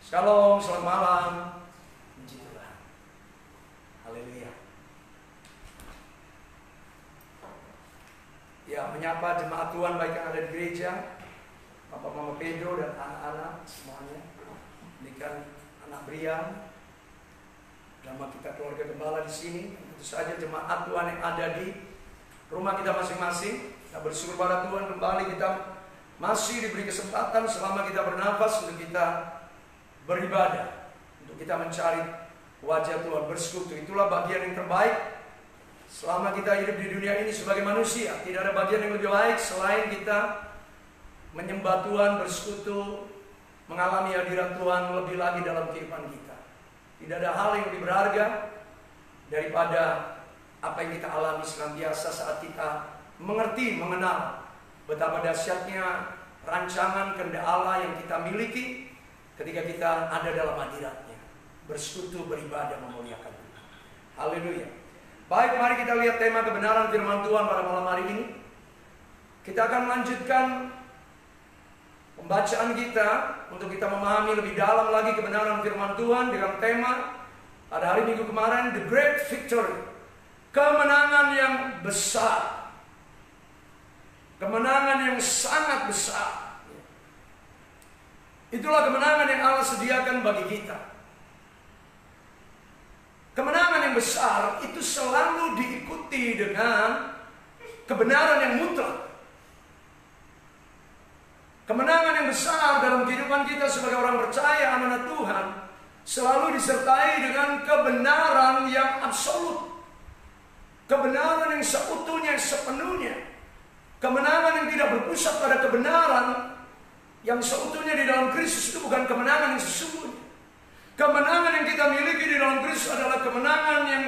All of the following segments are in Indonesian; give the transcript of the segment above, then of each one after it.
Shalom, selamat malam. Puji Tuhan. Haleluya. Ya, menyapa jemaat Tuhan baik yang ada di gereja, Bapak Mama Pedro dan anak-anak semuanya. Demikian anak Brian, drama kita keluarga gembala di sini. Tentu saja jemaat Tuhan yang ada di rumah kita masing-masing. Kita bersyukur pada Tuhan kembali kita masih diberi kesempatan selama kita bernafas untuk kita beribadah, untuk kita mencari wajah Tuhan, bersekutu. Itulah bagian yang terbaik selama kita hidup di dunia ini sebagai manusia. Tidak ada bagian yang lebih baik selain kita menyembah Tuhan, bersekutu, mengalami hadirat Tuhan lebih lagi dalam kehidupan kita. Tidak ada hal yang lebih berharga daripada apa yang kita alami senantiasa saat kita mengerti, mengenal betapa dahsyatnya rancangan kehendak Allah yang kita miliki ketika kita ada dalam hadirat-Nya, bersekutu, beribadah, memuliakan Tuhan. Haleluya. Baik, mari kita lihat tema kebenaran firman Tuhan pada malam hari ini. Kita akan melanjutkan pembacaan kita untuk kita memahami lebih dalam lagi kebenaran firman Tuhan dengan tema pada hari Minggu kemarin, The Great Victory. Kemenangan yang besar. Kemenangan yang sangat besar. Itulah kemenangan yang Allah sediakan bagi kita. Kemenangan yang besar itu selalu diikuti dengan kebenaran yang mutlak. Kemenangan yang besar dalam kehidupan kita sebagai orang percaya, anak-anak Tuhan, selalu disertai dengan kebenaran yang absolut. Kebenaran yang seutuhnya, sepenuhnya. Kemenangan yang tidak berpusat pada kebenaran yang seutuhnya di dalam Kristus itu bukan kemenangan yang sesungguhnya. Kemenangan yang kita miliki di dalam Kristus adalah kemenangan yang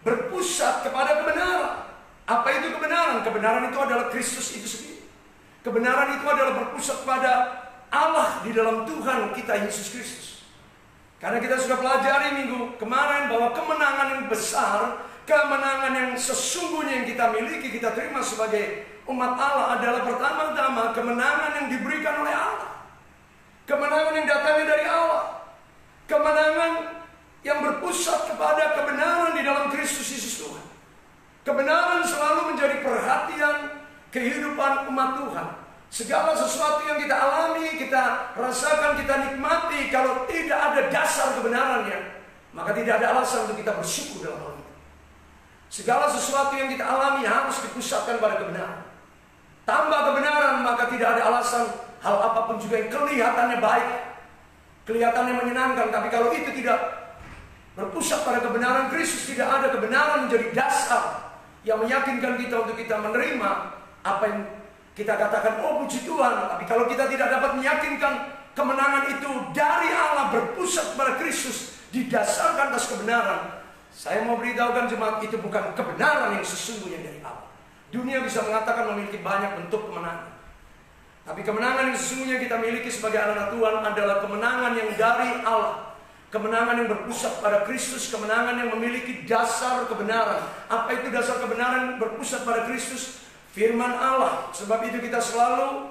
berpusat kepada kebenaran. Apa itu kebenaran? Kebenaran itu adalah Kristus itu sendiri. Kebenaran itu adalah berpusat pada Allah di dalam Tuhan kita Yesus Kristus. Karena kita sudah pelajari minggu kemarin bahwa kemenangan yang besar, kemenangan yang sesungguhnya yang kita miliki, kita terima sebagai umat Allah adalah pertama-tama kemenangan yang diberikan oleh Allah. Kemenangan yang datangnya dari Allah. Kemenangan yang berpusat kepada kebenaran di dalam Kristus Yesus Tuhan. Kebenaran selalu menjadi perhatian kehidupan umat Tuhan. Segala sesuatu yang kita alami, kita rasakan, kita nikmati, kalau tidak ada dasar kebenarannya, maka tidak ada alasan untuk kita bersyukur dalam hal itu. Segala sesuatu yang kita alami harus dipusatkan pada kebenaran. Tambah kebenaran, maka tidak ada alasan hal apapun juga yang kelihatannya baik, kelihatannya menyenangkan. Tapi kalau itu tidak berpusat pada kebenaran Kristus, tidak ada kebenaran menjadi dasar yang meyakinkan kita untuk kita menerima apa yang kita katakan, oh puji Tuhan. Tapi kalau kita tidak dapat meyakinkan kemenangan itu dari Allah, berpusat pada Kristus, didasarkan atas kebenaran, saya mau beritahukan jemaat, itu bukan kebenaran yang sesungguhnya dari Allah. Dunia bisa mengatakan memiliki banyak bentuk kemenangan. Tapi kemenangan yang sesungguhnya kita miliki sebagai anak Tuhan adalah kemenangan yang dari Allah. Kemenangan yang berpusat pada Kristus, kemenangan yang memiliki dasar kebenaran. Apa itu dasar kebenaran berpusat pada Kristus? Firman Allah. Sebab itu kita selalu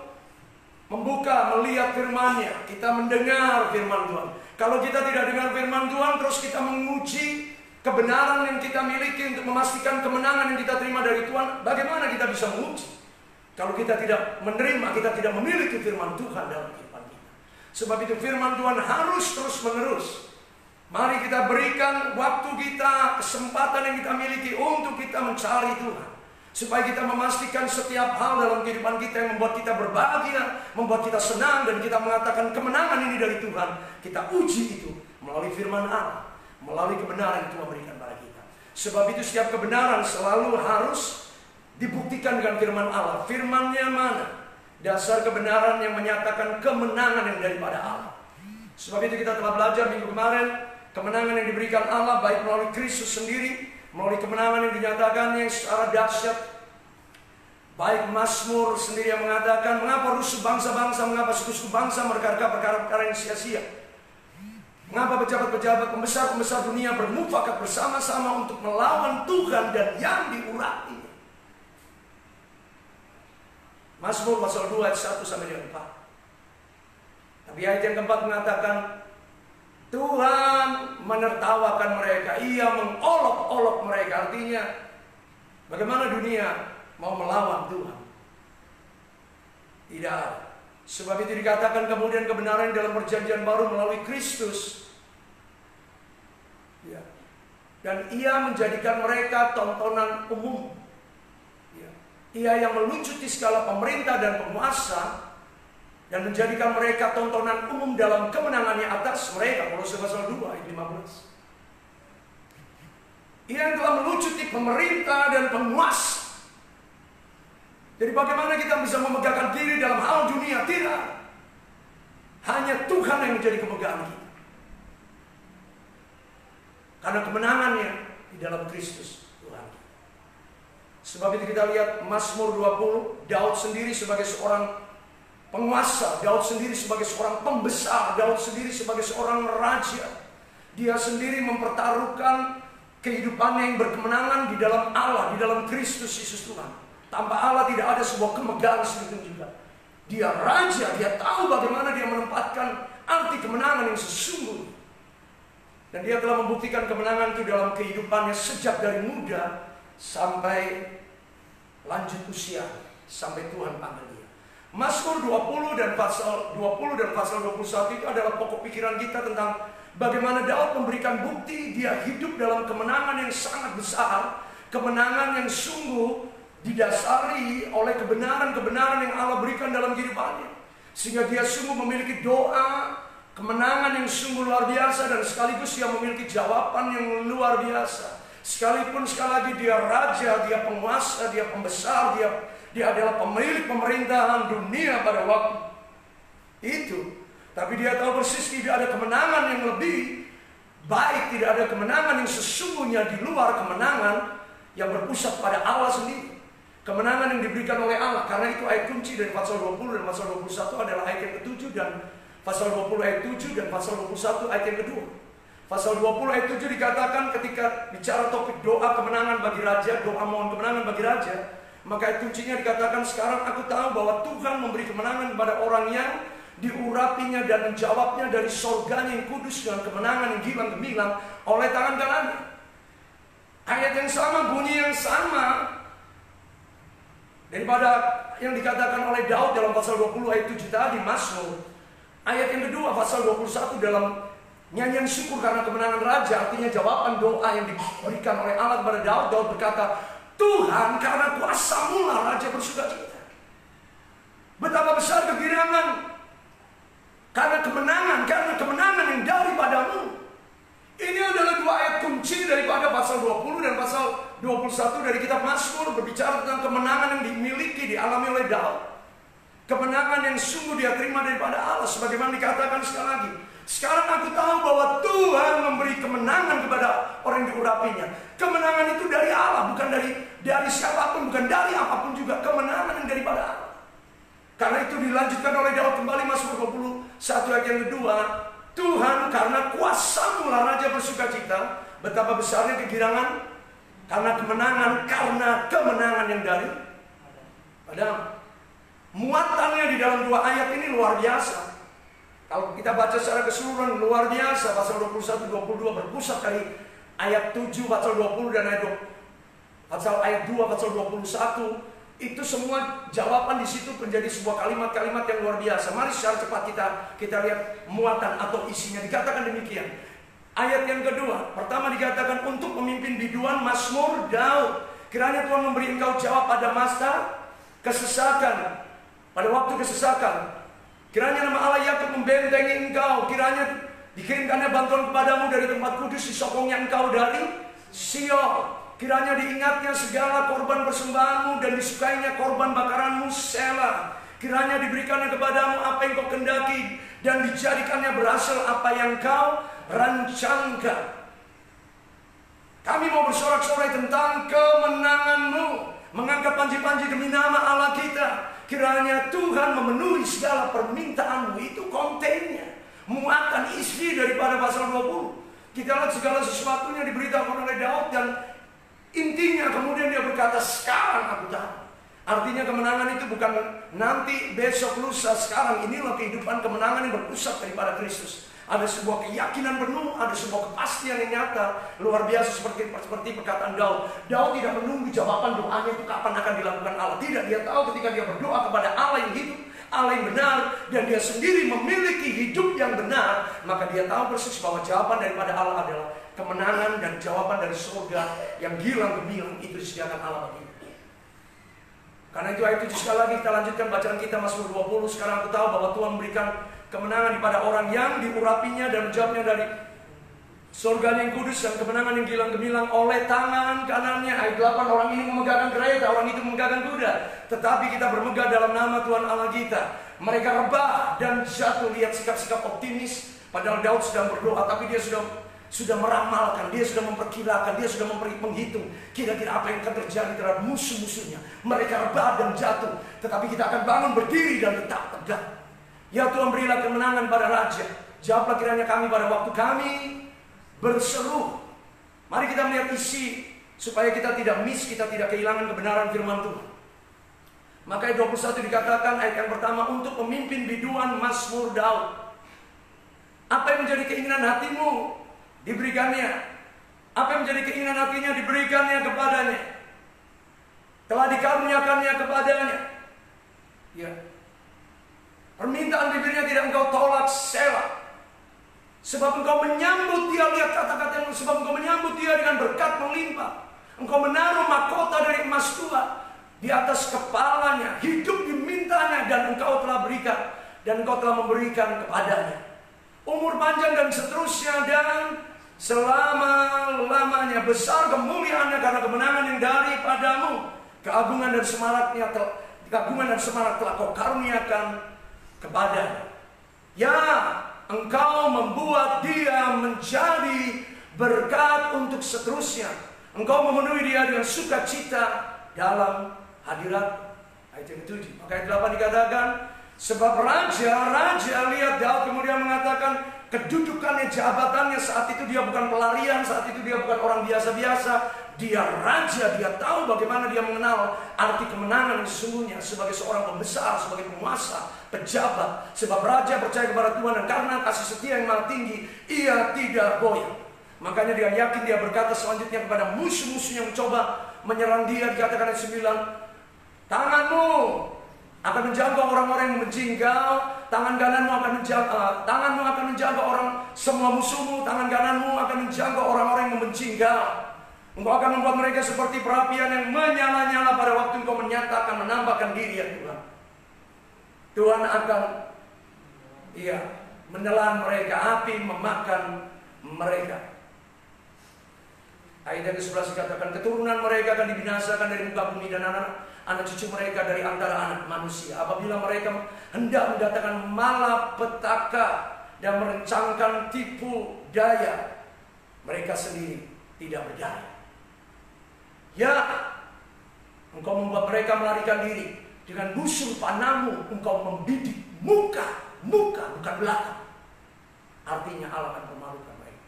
membuka, melihat firman-Nya. Kita mendengar firman Tuhan. Kalau kita tidak dengar firman Tuhan, terus kita menguji kebenaran yang kita miliki untuk memastikan kemenangan yang kita terima dari Tuhan, bagaimana kita bisa menguji? Kalau kita tidak menerima, kita tidak memiliki firman Tuhan dalam kehidupan kita. Sebab itu firman Tuhan harus terus menerus. Mari kita berikan waktu kita, kesempatan yang kita miliki untuk kita mencari Tuhan. Supaya kita memastikan setiap hal dalam kehidupan kita yang membuat kita berbahagia, membuat kita senang, dan kita mengatakan kemenangan ini dari Tuhan. Kita uji itu melalui firman Allah, melalui kebenaran yang Tuhan berikan pada kita. Sebab itu setiap kebenaran selalu harus dibuktikan dengan firman Allah. Firman-Nya mana? Dasar kebenaran yang menyatakan kemenangan yang daripada Allah. Sebab itu kita telah belajar minggu kemarin, kemenangan yang diberikan Allah baik melalui Kristus sendiri, melalui kemenangan yang dinyatakannya secara dahsyat. Baik Mazmur sendiri yang mengatakan, mengapa rusuh bangsa-bangsa, mengapa suku-suku bangsa mereka perkara-perkara yang sia-sia. Mengapa pejabat-pejabat, pembesar-pembesar dunia bermufakat bersama-sama untuk melawan Tuhan dan yang diurapi. Mazmur pasal 2 ayat 1 sampai 4. Tapi ayat yang keempat mengatakan, Tuhan menertawakan mereka, Ia mengolok-olok mereka. Artinya, bagaimana dunia mau melawan Tuhan? Tidak. Sebab itu dikatakan kemudian kebenaran dalam perjanjian baru melalui Kristus. Ya. Dan Ia menjadikan mereka tontonan umum. Ya. Ia yang melucuti segala pemerintah dan penguasa dan menjadikan mereka tontonan umum dalam kemenangannya atas mereka. Kolose pasal 2 ayat 15. Ia yang telah melucuti pemerintah dan penguasa. Jadi bagaimana kita bisa memegahkan diri dalam hal dunia? Tidak. Hanya Tuhan yang menjadi kemegahan kita. Karena kemenangannya di dalam Kristus Tuhan. Sebab itu kita lihat Mazmur 20, Daud sendiri sebagai seorang penguasa, Daud sendiri sebagai seorang pembesar, Daud sendiri sebagai seorang raja. Dia sendiri mempertaruhkan kehidupannya yang berkemenangan di dalam Allah, di dalam Kristus Yesus Tuhan. Tanpa Allah tidak ada sebuah kemegahan sedikit juga. Dia raja, dia tahu bagaimana dia menempatkan arti kemenangan yang sesungguhnya. Dan dia telah membuktikan kemenangan itu dalam kehidupannya sejak dari muda sampai lanjut usia, sampai Tuhan panggil dia. Mazmur 20 dan pasal 21 itu adalah pokok pikiran kita tentang bagaimana Daud memberikan bukti dia hidup dalam kemenangan yang sangat besar, kemenangan yang sungguh didasari oleh kebenaran-kebenaran yang Allah berikan dalam kehidupannya. Sehingga dia sungguh memiliki doa, kemenangan yang sungguh luar biasa, dan sekaligus dia memiliki jawaban yang luar biasa. Sekalipun sekali lagi dia raja, dia penguasa, dia pembesar, dia adalah pemilik pemerintahan dunia pada waktu itu. Tapi dia tahu persis tidak ada kemenangan yang lebih baik, tidak ada kemenangan yang sesungguhnya di luar kemenangan yang berpusat pada Allah sendiri. Kemenangan yang diberikan oleh Allah. Karena itu ayat kunci dari pasal 20 dan pasal 21 adalah ayat yang ke-7, dan pasal 20 ayat 7 dan pasal 21 ayat yang kedua. Pasal 20 ayat 7 dikatakan ketika bicara topik doa kemenangan bagi raja, doa mohon kemenangan bagi raja, maka ayat kuncinya dikatakan, sekarang aku tahu bahwa Tuhan memberi kemenangan kepada orang yang diurapinya dan menjawabnya dari sorganya yang kudus dengan kemenangan yang gilang gemilang oleh tangan kanannya. Ayat yang sama, bunyi yang sama daripada yang dikatakan oleh Daud dalam pasal 20 ayat 7 tadi, Mazmur. Ayat yang kedua, pasal 21 dalam nyanyian syukur karena kemenangan raja, artinya jawaban doa yang diberikan oleh Allah kepada Daud. Daud berkata, Tuhan, karena kuasa-Mu lah raja bersukacita. Betapa besar kegirangan karena kemenangan yang daripadamu. Ini adalah dua ayat kunci daripada pasal 20 dan pasal 21 dari kitab Mazmur, berbicara tentang kemenangan yang dimiliki, dialami oleh Daud. Kemenangan yang sungguh dia terima daripada Allah, sebagaimana dikatakan sekali lagi. Sekarang aku tahu bahwa Tuhan memberi kemenangan kepada orang yang diurapinya. Kemenangan itu dari Allah, bukan dari siapapun, bukan dari apapun juga. Kemenangan yang daripada Allah. Karena itu dilanjutkan oleh Daud kembali Mazmur 21 ayat yang kedua. Tuhan, karena kuasa-Mu lah raja bersukacita. Betapa besarnya kegirangan karena kemenangan yang dari padahal muatannya di dalam dua ayat ini luar biasa. Kalau kita baca secara keseluruhan luar biasa. Pasal 21, 22 berpusat dari ayat 7, pasal 20 dan ayat 2, pasal 21. Itu semua jawaban di situ menjadi sebuah kalimat-kalimat yang luar biasa. Mari secara cepat kita lihat muatan atau isinya. Dikatakan demikian. Ayat yang kedua, pertama dikatakan untuk pemimpin biduan Mazmur Daud. Kiranya Tuhan memberi engkau jawab pada masa kesesakan, pada waktu kesesakan. Kiranya nama Allah Yakub membentengi engkau. Kiranya dikirimkannya bantuan kepadamu dari tempat kudus, disokongnya engkau dari Sion. Kiranya diingatnya segala korban persembahanmu dan disukainya korban bakaranmu, Selah. Kiranya diberikannya kepadamu apa yang kau kendaki dan dijadikannya berhasil apa yang kau rancangkan. Kami mau bersorak-sorai tentang kemenanganmu, mengangkat panji-panji demi nama Allah kita. Kiranya Tuhan memenuhi segala permintaanmu. Itu kontennya, muatan isi daripada pasal 20. Kita lihat segala sesuatunya diberitakan oleh Daud, dan intinya kemudian dia berkata, sekarang aku tahu. Artinya kemenangan itu bukan nanti, besok, lusa. Sekarang inilah kehidupan kemenangan yang berpusat daripada Kristus. Ada sebuah keyakinan penuh, ada sebuah kepastian yang nyata, luar biasa seperti perkataan Daud. Daud tidak menunggu jawaban doanya itu kapan akan dilakukan Allah. Tidak, dia tahu ketika dia berdoa kepada Allah yang hidup, Allah yang benar, dan dia sendiri memiliki hidup yang benar, maka dia tahu persis bahwa jawaban daripada Allah adalah kemenangan, dan jawaban dari surga yang gilang gemilang itu disediakan Allah bagi. Karena itu ayat 7 sekali lagi kita lanjutkan bacaan kita Mazmur 20. Sekarang aku tahu bahwa Tuhan memberikan kemenangan kepada orang yang diurapinya dan menjawabnya dari surga yang kudus, dan kemenangan yang gilang gemilang oleh tangan kanannya. Ayat 8, orang ini memegahkan kereta, orang itu memegahkan kuda, tetapi kita bermegah dalam nama Tuhan Allah kita. Mereka rebah dan jatuh. Lihat sikap-sikap optimis, padahal Daud sedang berdoa, tapi dia sudah meramalkan, dia sudah memperkirakan, dia sudah menghitung kira-kira apa yang akan terjadi terhadap musuh-musuhnya. Mereka rebah dan jatuh, tetapi kita akan bangun berdiri dan tetap tegak. Ya Tuhan, berilah kemenangan pada raja. Jawablah kiranya kami pada waktu kami berseru. Mari kita melihat isi supaya kita tidak miss, kita tidak kehilangan kebenaran firman Tuhan. Maka ayat 21 dikatakan, ayat yang pertama, untuk pemimpin biduan Mazmur Daud. Apa yang menjadi keinginan hatimu, diberikannya. Apa yang menjadi keinginan hatinya, diberikannya kepadanya. Telah dikaruniakannya kepadanya. Ya. Permintaan bibirnya tidak engkau tolak, Selah. Sebab engkau menyambut dia, lihat kata-kata yang, sebab engkau menyambut dia dengan berkat melimpah. Engkau menaruh mahkota dari emas tua di atas kepalanya, hidup dimintanya, dan engkau telah berikan, dan engkau telah memberikan kepadanya umur panjang dan seterusnya, dan selama-lamanya. Besar kemuliaannya karena kemenangan yang daripadamu. Keagungan dan semarak telah kau karuniakan kepadanya. Ya, engkau membuat dia menjadi berkat untuk seterusnya. Engkau memenuhi dia dengan sukacita dalam hadirat. Ayat yang ke-7. Maka ayat 8 dikatakan, sebab raja, lihat Daud kemudian mengatakan kedudukannya, jabatannya saat itu dia bukan pelarian, saat itu dia bukan orang biasa-biasa. Dia raja, dia tahu bagaimana dia mengenal arti kemenangan yang sesungguhnya sebagai seorang pembesar, sebagai penguasa, pejabat. Sebab raja percaya kepada Tuhan, dan karena kasih setia yang maha tinggi, ia tidak goyah. Makanya dia yakin, dia berkata selanjutnya kepada musuh-musuh yang mencoba menyerang dia, dikatakan ayat 9, tanganmu akan menjaga orang-orang yang membenci engkau, tanganmu akan menjaga orang, semua musuhmu, tangan kananmu akan menjaga orang-orang yang membenci engkau. Engkau akan membuat mereka seperti perapian yang menyala-nyala pada waktu engkau menyatakan, menambahkan diri, ya Tuhan. Tuhan akan menelan mereka, api memakan mereka. Ayat yang ke-11 dikatakan, keturunan mereka akan dibinasakan dari muka bumi, dan anak cucu mereka dari antara anak manusia. Apabila mereka hendak mendatangkan malapetaka dan merencangkan tipu daya, mereka sendiri tidak berdaya. Ya, engkau membuat mereka melarikan diri. Dengan busur panahmu engkau membidik muka, bukan belakang. Artinya Allah akan permalukan mereka.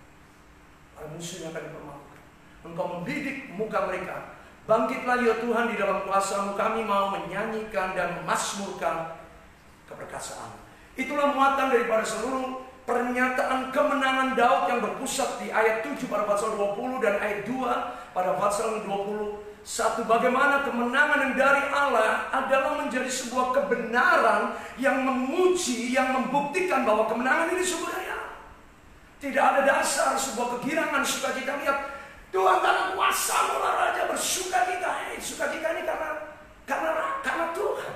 Para musuhnya akan dipermalukan. Engkau membidik muka mereka. Bangkitlah ya Tuhan, di dalam kuasa-Mu kami mau menyanyikan dan memasmurkan keperkasaan. Itulah muatan daripada seluruh pernyataan kemenangan Daud yang berpusat di ayat 7 pada pasal 20 dan ayat 2 pada pasal 21. Bagaimana kemenangan yang dari Allah adalah menjadi sebuah kebenaran yang memuji, yang membuktikan bahwa kemenangan ini sebenarnya tidak ada dasar sebuah kegirangan, sukacita. Lihat, Tuhan karena kuasa-Mu raja bersukacita. Sukacita ini karena Tuhan.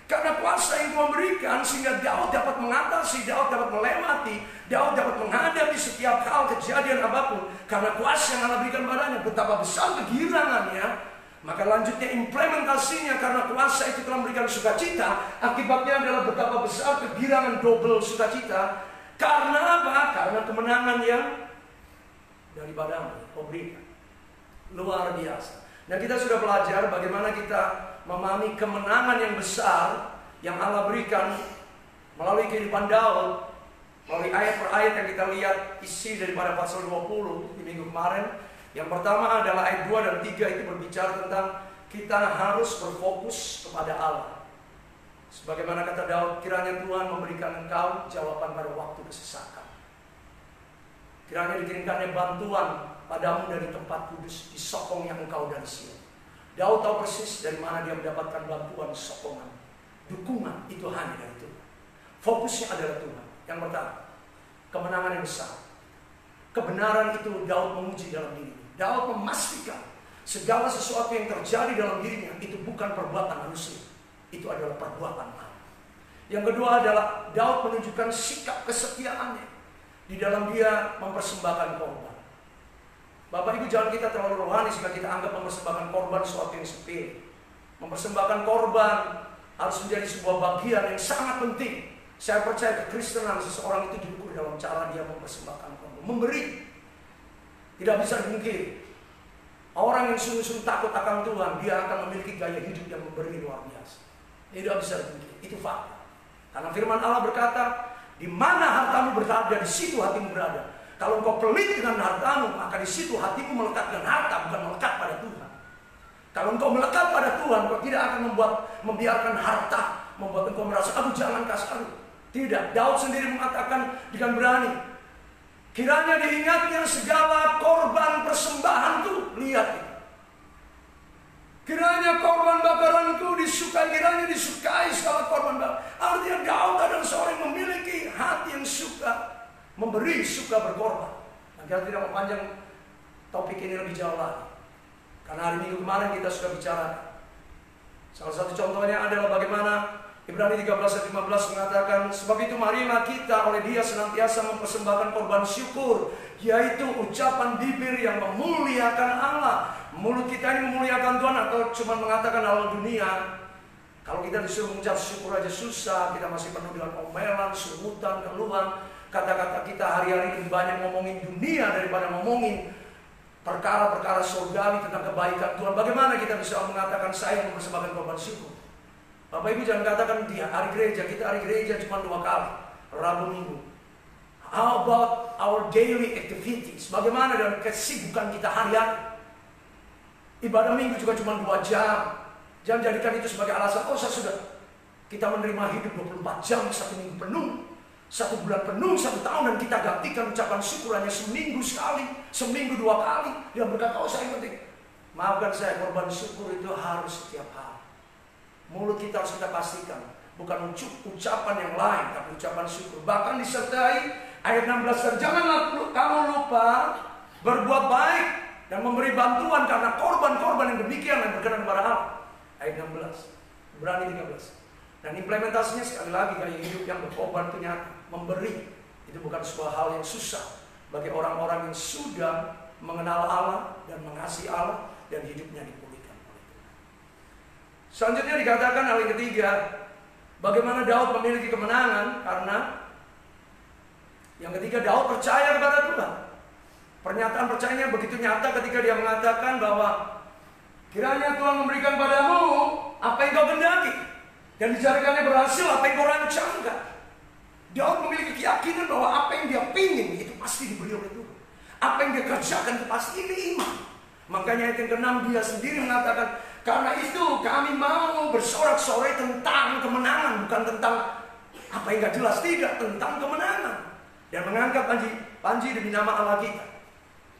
Karena kuasa yang Tuhan berikan, sehingga Daud dapat mengatasi, Daud dapat melewati, Daud dapat menghadapi setiap hal, kejadian apapun. Karena kuasa yang Allah berikan padanya, betapa besar kegirangannya. Maka lanjutnya implementasinya, karena kuasa itu telah memberikan sukacita. Akibatnya adalah betapa besar kegirangan, double sukacita. Karena apa? Karena kemenangan yang daripada Kau berikan. Luar biasa. Nah, kita sudah belajar bagaimana kita memahami kemenangan yang besar yang Allah berikan melalui kehidupan Daud, melalui ayat per ayat yang kita lihat isi daripada pasal 20 di minggu kemarin. Yang pertama adalah ayat 2 dan 3 itu berbicara tentang kita harus berfokus kepada Allah. Sebagaimana kata Daud, kiranya Tuhan memberikan engkau jawaban pada waktu kesesakan. Kiranya dikirimkannya bantuan padamu dari tempat kudus, disokongnya engkau dari Sion. Daud tahu persis dari mana dia mendapatkan bantuan, sokongan, dukungan. Itu hanya dari Tuhan. Fokusnya adalah Tuhan. Yang pertama, kemenangan yang besar. Kebenaran itu Daud menguji dalam dirinya. Daud memastikan segala sesuatu yang terjadi dalam dirinya itu bukan perbuatan manusia. Itu adalah perbuatan Allah. Yang kedua adalah Daud menunjukkan sikap kesetiaannya di dalam dia mempersembahkan korban. Bapak Ibu, jangan kita terlalu rohani sehingga kita anggap mempersembahkan korban sesuatu yang sepele. Mempersembahkan korban harus menjadi sebuah bagian yang sangat penting. Saya percaya kekristenan seseorang itu diukur dalam cara dia mempersembahkan korban, memberi. Tidak bisa dipungkiri. Orang yang sungguh-sungguh takut akan Tuhan, dia akan memiliki gaya hidup yang memberi luar biasa. Tidak bisa dipungkiri. Itu fakta. Karena firman Allah berkata, di mana hartamu berada, di situ hatimu berada. Kalau engkau pelit dengan hartamu, maka di situ hatimu melekat dengan harta, bukan melekat pada Tuhan. Kalau engkau melekat pada Tuhan, engkau tidak akan membiarkan harta membuat engkau merasa, aduh jangan kasih, aduh. Tidak, Daud sendiri mengatakan dengan berani, kiranya diingatnya segala korban persembahanku. Lihat itu. Kiranya korban bakaranku disukai, kiranya disukai segala korban bakaran. Artinya Daud adalah seorang yang memiliki hati yang suka memberi, suka berkorban. Nah, kita tidak memanjang topik ini lebih jauh lagi. Karena hari Minggu kemarin kita sudah bicara. Salah satu contohnya adalah bagaimana Ibrani 13:15 mengatakan, sebab itu marilah kita oleh Dia senantiasa mempersembahkan korban syukur, yaitu ucapan bibir yang memuliakan Allah. Mulut kita ini memuliakan Tuhan atau cuma mengatakan hal dunia? Kalau kita disuruh mengucap syukur aja susah, kita masih penuh dengan omelan, sungutan, keluhan. Kata-kata kita hari-hari lebih banyak ngomongin dunia daripada ngomongin perkara-perkara surgawi tentang kebaikan Tuhan. Bagaimana kita bisa mengatakan saya mempersembahkan korban syukur? Bapak Ibu jangan katakan dia hari gereja, kita hari gereja cuma 2 kali, Rabu Minggu. How about our daily activities? Bagaimana dengan kesibukan kita harian? Ibadah Minggu juga cuma 2 jam. Jangan jadikan itu sebagai alasan, oh saya sudah. Kita menerima hidup 24 jam, 1 minggu penuh, 1 bulan penuh, 1 tahun, dan kita gantikan ucapan syukur hanya seminggu sekali, seminggu 2 kali. Dia berkata, oh saya penting. Maafkan saya, korban syukur itu harus setiap hari. Mulut kita harus kita pastikan, bukan ucapan yang lain, tapi ucapan syukur. Bahkan disertai ayat 16, janganlah kamu lupa berbuat baik dan memberi bantuan karena korban-korban yang demikian yang berkenan kepada Allah. Ayat 16, Ibrani 13. Dan implementasinya sekali lagi gaya hidup yang berkorban itu nyata. Memberi itu bukan sebuah hal yang susah bagi orang-orang yang sudah mengenal Allah dan mengasihi Allah dan hidupnya dipulihkan oleh Tuhan. Selanjutnya dikatakan hal yang ketiga, bagaimana Daud memiliki kemenangan, karena yang ketiga Daud percaya kepada Tuhan. Pernyataan percayanya begitu nyata ketika dia mengatakan bahwa kiranya Tuhan memberikan padamu apa yang kau kehendaki, dan dicarikannya berhasil apa yang kau rancangkan. Daud memiliki keyakinan bahwa apa yang dia pingin itu pasti diberi oleh Tuhan. Apa yang dia kerjakan itu pasti, ini iman. Makanya ayat yang ke-6 dia sendiri mengatakan, karena itu kami mau bersorak-sorai tentang kemenangan, bukan tentang apa yang gak jelas, tidak, tentang kemenangan. Dan mengangkat panji demi nama Allah kita.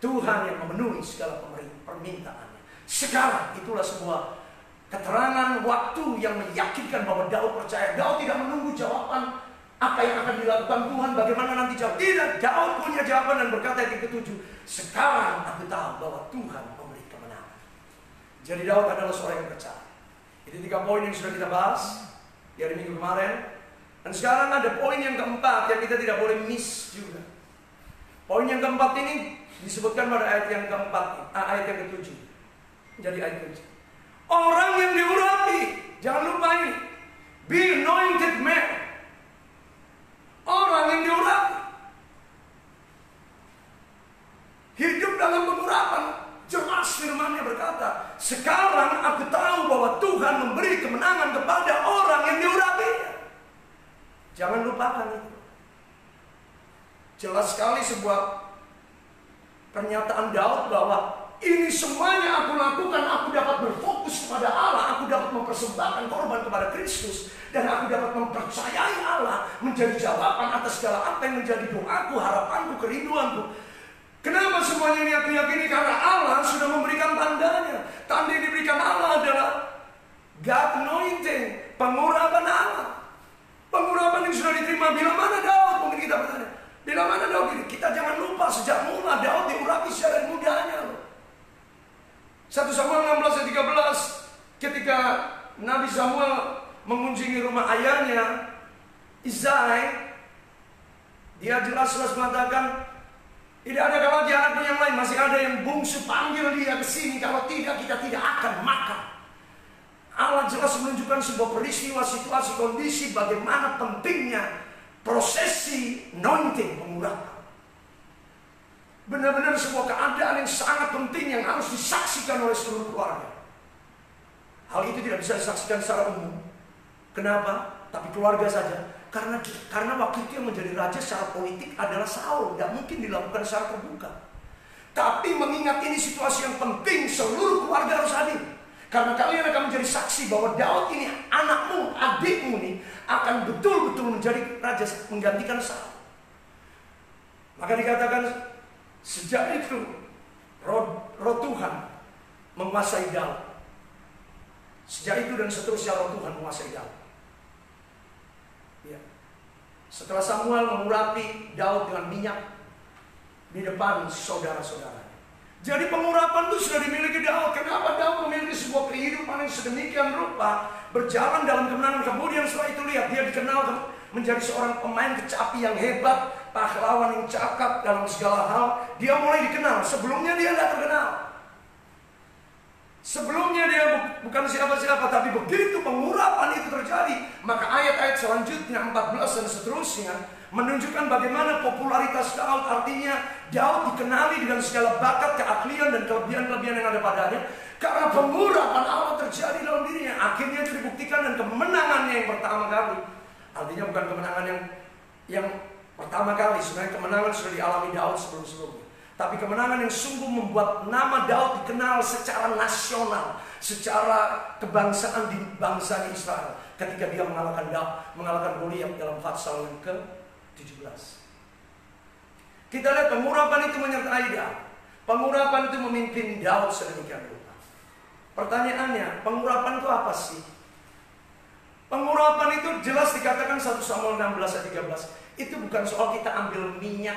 Tuhan yang memenuhi segala permintaannya. Sekarang itulah sebuah keterangan waktu yang meyakinkan bahwa Daud percaya. Daud tidak menunggu jawaban apa yang akan dilakukan Tuhan, bagaimana nanti jawab. Tidak, Daud punya jawaban dan berkata yang ke-7, sekarang aku tahu bahwa Tuhan memberi kemenangan. Jadi Daud adalah seorang yang percaya. Itu 3 poin yang sudah kita bahas di hari Minggu kemarin. Dan sekarang ada poin yang keempat yang kita tidak boleh miss juga. Poin yang keempat ini disebutkan pada ayat yang keempat, ayat yang ke-7. Jadi ayat ke-7. Orang yang diurapi, jangan lupa ini, be anointed man. Orang yang diurapi, hidup dalam pengurapan. Jelas firman-Nya berkata, sekarang aku tahu bahwa Tuhan memberi kemenangan kepada orang yang diurapinya. Jangan lupakan itu. Jelas sekali sebuah pernyataan Daud bahwa ini semuanya aku lakukan, aku dapat berfokus kepada Allah, aku dapat mempersembahkan korban kepada Kristus, dan aku dapat mempercayai Allah menjadi jawaban atas segala apa yang menjadi doaku, harapanku, kerinduanku. Kenapa semuanya ini aku yakini? Karena Allah sudah memberikan tandanya. Tanda yang diberikan Allah adalah God anointing, pengurapan Allah. Pengurapan yang sudah diterima. Bila mana Daud? Mungkin kita bertanya, bila mana Daud? Kita jangan lupa sejak mula Daud diurapi sejak mudanya. 1 Samuel 16 ayat 13, ketika Nabi Samuel mengunjungi rumah ayahnya Isai, dia jelas-jelas mengatakan, tidak ada lagi anakmu yang lain, masih ada yang bungsu, panggil dia ke sini, kalau tidak kita tidak akan makan. Allah jelas menunjukkan sebuah peristiwa, situasi, kondisi bagaimana pentingnya prosesi anointing, pengurapan. Benar-benar sebuah keadaan yang sangat penting yang harus disaksikan oleh seluruh keluarga. Hal itu tidak bisa disaksikan secara umum. Kenapa? Tapi keluarga saja. Karena waktu itu yang menjadi raja secara politik adalah Saul. Tidak mungkin dilakukan secara terbuka. Tapi mengingat ini situasi yang penting, seluruh keluarga harus hadir. Karena kalian akan menjadi saksi bahwa Daud ini, anakmu, adikmu ini akan betul-betul menjadi raja, menggantikan Saul. Maka dikatakan, sejak itu roh Tuhan menguasai Daud. Sejak itu dan seterusnya roh Tuhan menguasai Daud. Ya. Setelah Samuel mengurapi Daud dengan minyak di depan saudara-saudaranya. Jadi pengurapan itu sudah dimiliki Daud. Kenapa Daud memiliki sebuah kehidupan yang sedemikian rupa, berjalan dalam kemenangan. Kemudian setelah itu lihat, dia dikenal menjadi seorang pemain kecapi yang hebat, pahlawan yang cakap dalam segala hal. Dia mulai dikenal. Sebelumnya dia tidak terkenal. Sebelumnya dia bukan siapa-siapa, tapi begitu pengurapan itu terjadi, maka ayat-ayat selanjutnya 14 dan seterusnya menunjukkan bagaimana popularitas Daud. Artinya Daud dikenali dengan segala bakat, keahlian dan kelebihan-kelebihan yang ada padanya, karena pengurapan Allah terjadi dalam dirinya. Akhirnya itu dibuktikan dan kemenangannya yang pertama kali. Artinya bukan kemenangan yang pertama kali, sebenarnya kemenangan sudah dialami Daud sebelum-sebelumnya. Tapi kemenangan yang sungguh membuat nama Daud dikenal secara nasional, secara kebangsaan di bangsa Israel, ketika dia mengalahkan Goliat dalam Fatsal yang ke-17. Kita lihat pengurapan itu menyertai Daud. Pengurapan itu memimpin Daud sedemikian rupa. Pertanyaannya, pengurapan itu apa sih? Pengurapan itu jelas dikatakan 1 Samuel 16 ayat 13. Itu bukan soal kita ambil minyak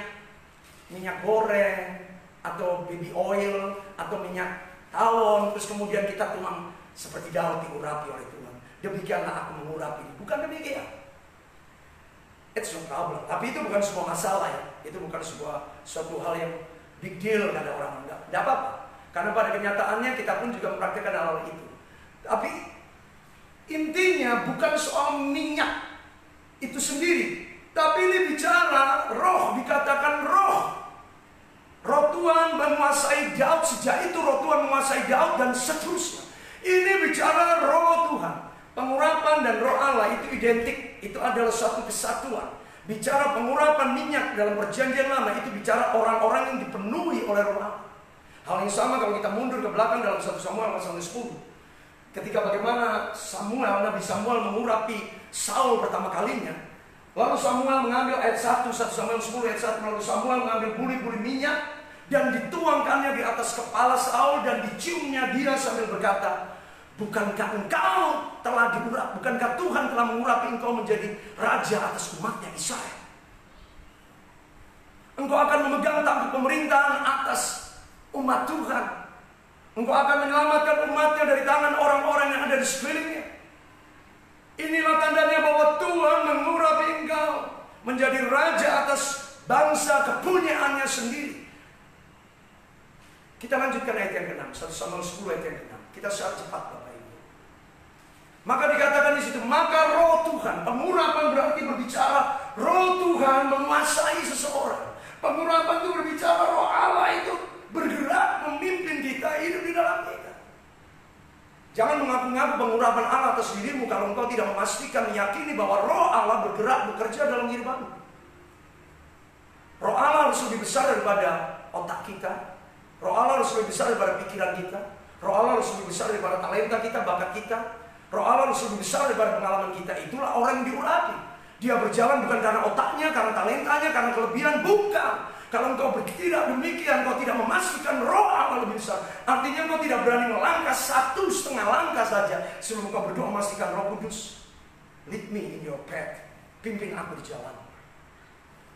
goreng atau baby oil atau minyak tawon terus kemudian kita tuang seperti Daud diurapi oleh Tuhan. Demikianlah aku mengurapi. Bukan demikian. It's no problem. Tapi itu bukan sebuah masalah ya. Itu bukan suatu hal yang big deal kata orang. Tidak apa-apa. Karena pada kenyataannya kita pun juga mempraktikkan hal itu. Tapi intinya bukan soal minyak itu sendiri. Tapi ini bicara roh, dikatakan roh. Roh Tuhan menguasai Daud, sejak itu roh Tuhan menguasai Daud dan seterusnya. Ini bicara roh Tuhan. Pengurapan dan roh Allah itu identik, itu adalah suatu kesatuan. Bicara pengurapan minyak dalam perjanjian lama itu bicara orang-orang yang dipenuhi oleh roh Allah. Hal yang sama kalau kita mundur ke belakang dalam 1 Samuel pasal 10. Ketika bagaimana Nabi Samuel mengurapi Saul pertama kalinya. Lalu Samuel mengambil ayat 1 Samuel 10 ayat 1. Lalu Samuel mengambil buli-buli minyak dan dituangkannya di atas kepala Saul dan diciumnya dia sambil berkata, bukankah engkau telah diurapi, bukankah Tuhan telah mengurapi engkau menjadi raja atas umatnya Israel? Engkau akan memegang tampuk pemerintahan atas umat Tuhan. Engkau akan menyelamatkan umatnya dari tangan orang-orang yang ada di sekelilingnya. Inilah tandanya bahwa Tuhan mengurapi engkau menjadi raja atas bangsa kepunyaannya sendiri. Kita lanjutkan ayat yang ke-6, 1 Samuel 10 ayat yang ke-6. Kita secara cepat Bapak Ibu. Maka dikatakan di situ, maka roh Tuhan, pengurapan berarti berbicara roh Tuhan menguasai seseorang. Pengurapan itu berbicara roh Allah itu bergerak memimpin kita, hidup di dalam kita. Jangan mengaku-ngaku pengurapan Allah atas dirimu kalau engkau tidak memastikan, meyakini bahwa roh Allah bergerak, bekerja dalam kehidupanmu. Roh Allah harus lebih besar daripada otak kita. Roh Allah harus lebih besar daripada pikiran kita. Roh Allah harus lebih besar daripada talenta kita, bakat kita. Roh Allah harus lebih besar daripada pengalaman kita. Itulah orang yang diurapi. Dia berjalan bukan karena otaknya, karena talentanya, karena kelebihan. Bukan. Kalau engkau tidak demikian, engkau tidak memastikan roh Allah lebih besar, artinya engkau tidak berani melangkah 1,5 langkah saja sebelum engkau berdoa memastikan Roh Kudus, lead me in your path, pimpin aku di jalan.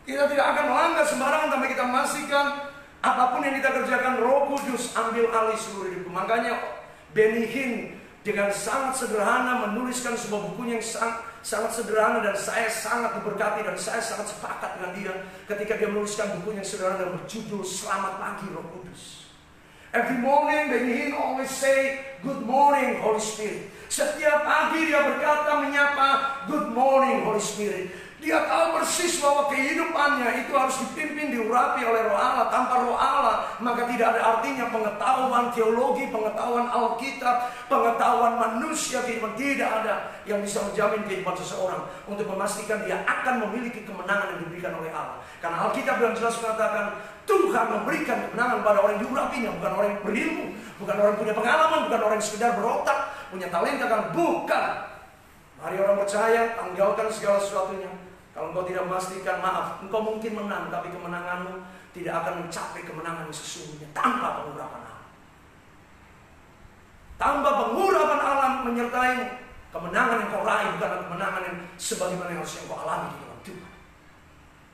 Kita tidak akan melangkah sembarangan tanpa kita memastikan apapun yang kita kerjakan Roh Kudus ambil alih seluruh hidupku. Makanya Benny Hinn dengan sangat sederhana menuliskan sebuah bukunya yang sangat sederhana, dan saya sangat diberkati dan saya sangat sepakat dengan dia ketika dia menuliskan bukunya yang sederhana dan berjudul Selamat Pagi Roh Kudus. Every morning Benny Hinn always say good morning Holy Spirit. Setiap pagi dia berkata menyapa good morning Holy Spirit. Dia tahu persis bahwa kehidupannya itu harus dipimpin, diurapi oleh Roh Allah. Tanpa Roh Allah, maka tidak ada artinya pengetahuan teologi, pengetahuan Alkitab, pengetahuan manusia, kehidupan. Tidak ada yang bisa menjamin kehidupan seseorang untuk memastikan dia akan memiliki kemenangan yang diberikan oleh Allah. Karena Alkitab dengan jelas mengatakan Tuhan memberikan kemenangan pada orang yang diurapinya, bukan orang yang berilmu, bukan orang yang punya pengalaman, bukan orang yang sekedar berotak, punya talenta, kan bukan. Mari orang percaya, tanggalkan segala sesuatunya. Kalau engkau tidak memastikan, maaf, engkau mungkin menang, tapi kemenanganmu tidak akan mencapai kemenangan yang sesungguhnya tanpa pengurapan Allah. Tanpa pengurapan Allah menyertaimu, kemenangan yang kau raih bukanlah kemenangan yang sebagaimana yang harus kau alami di dalam Tuhan.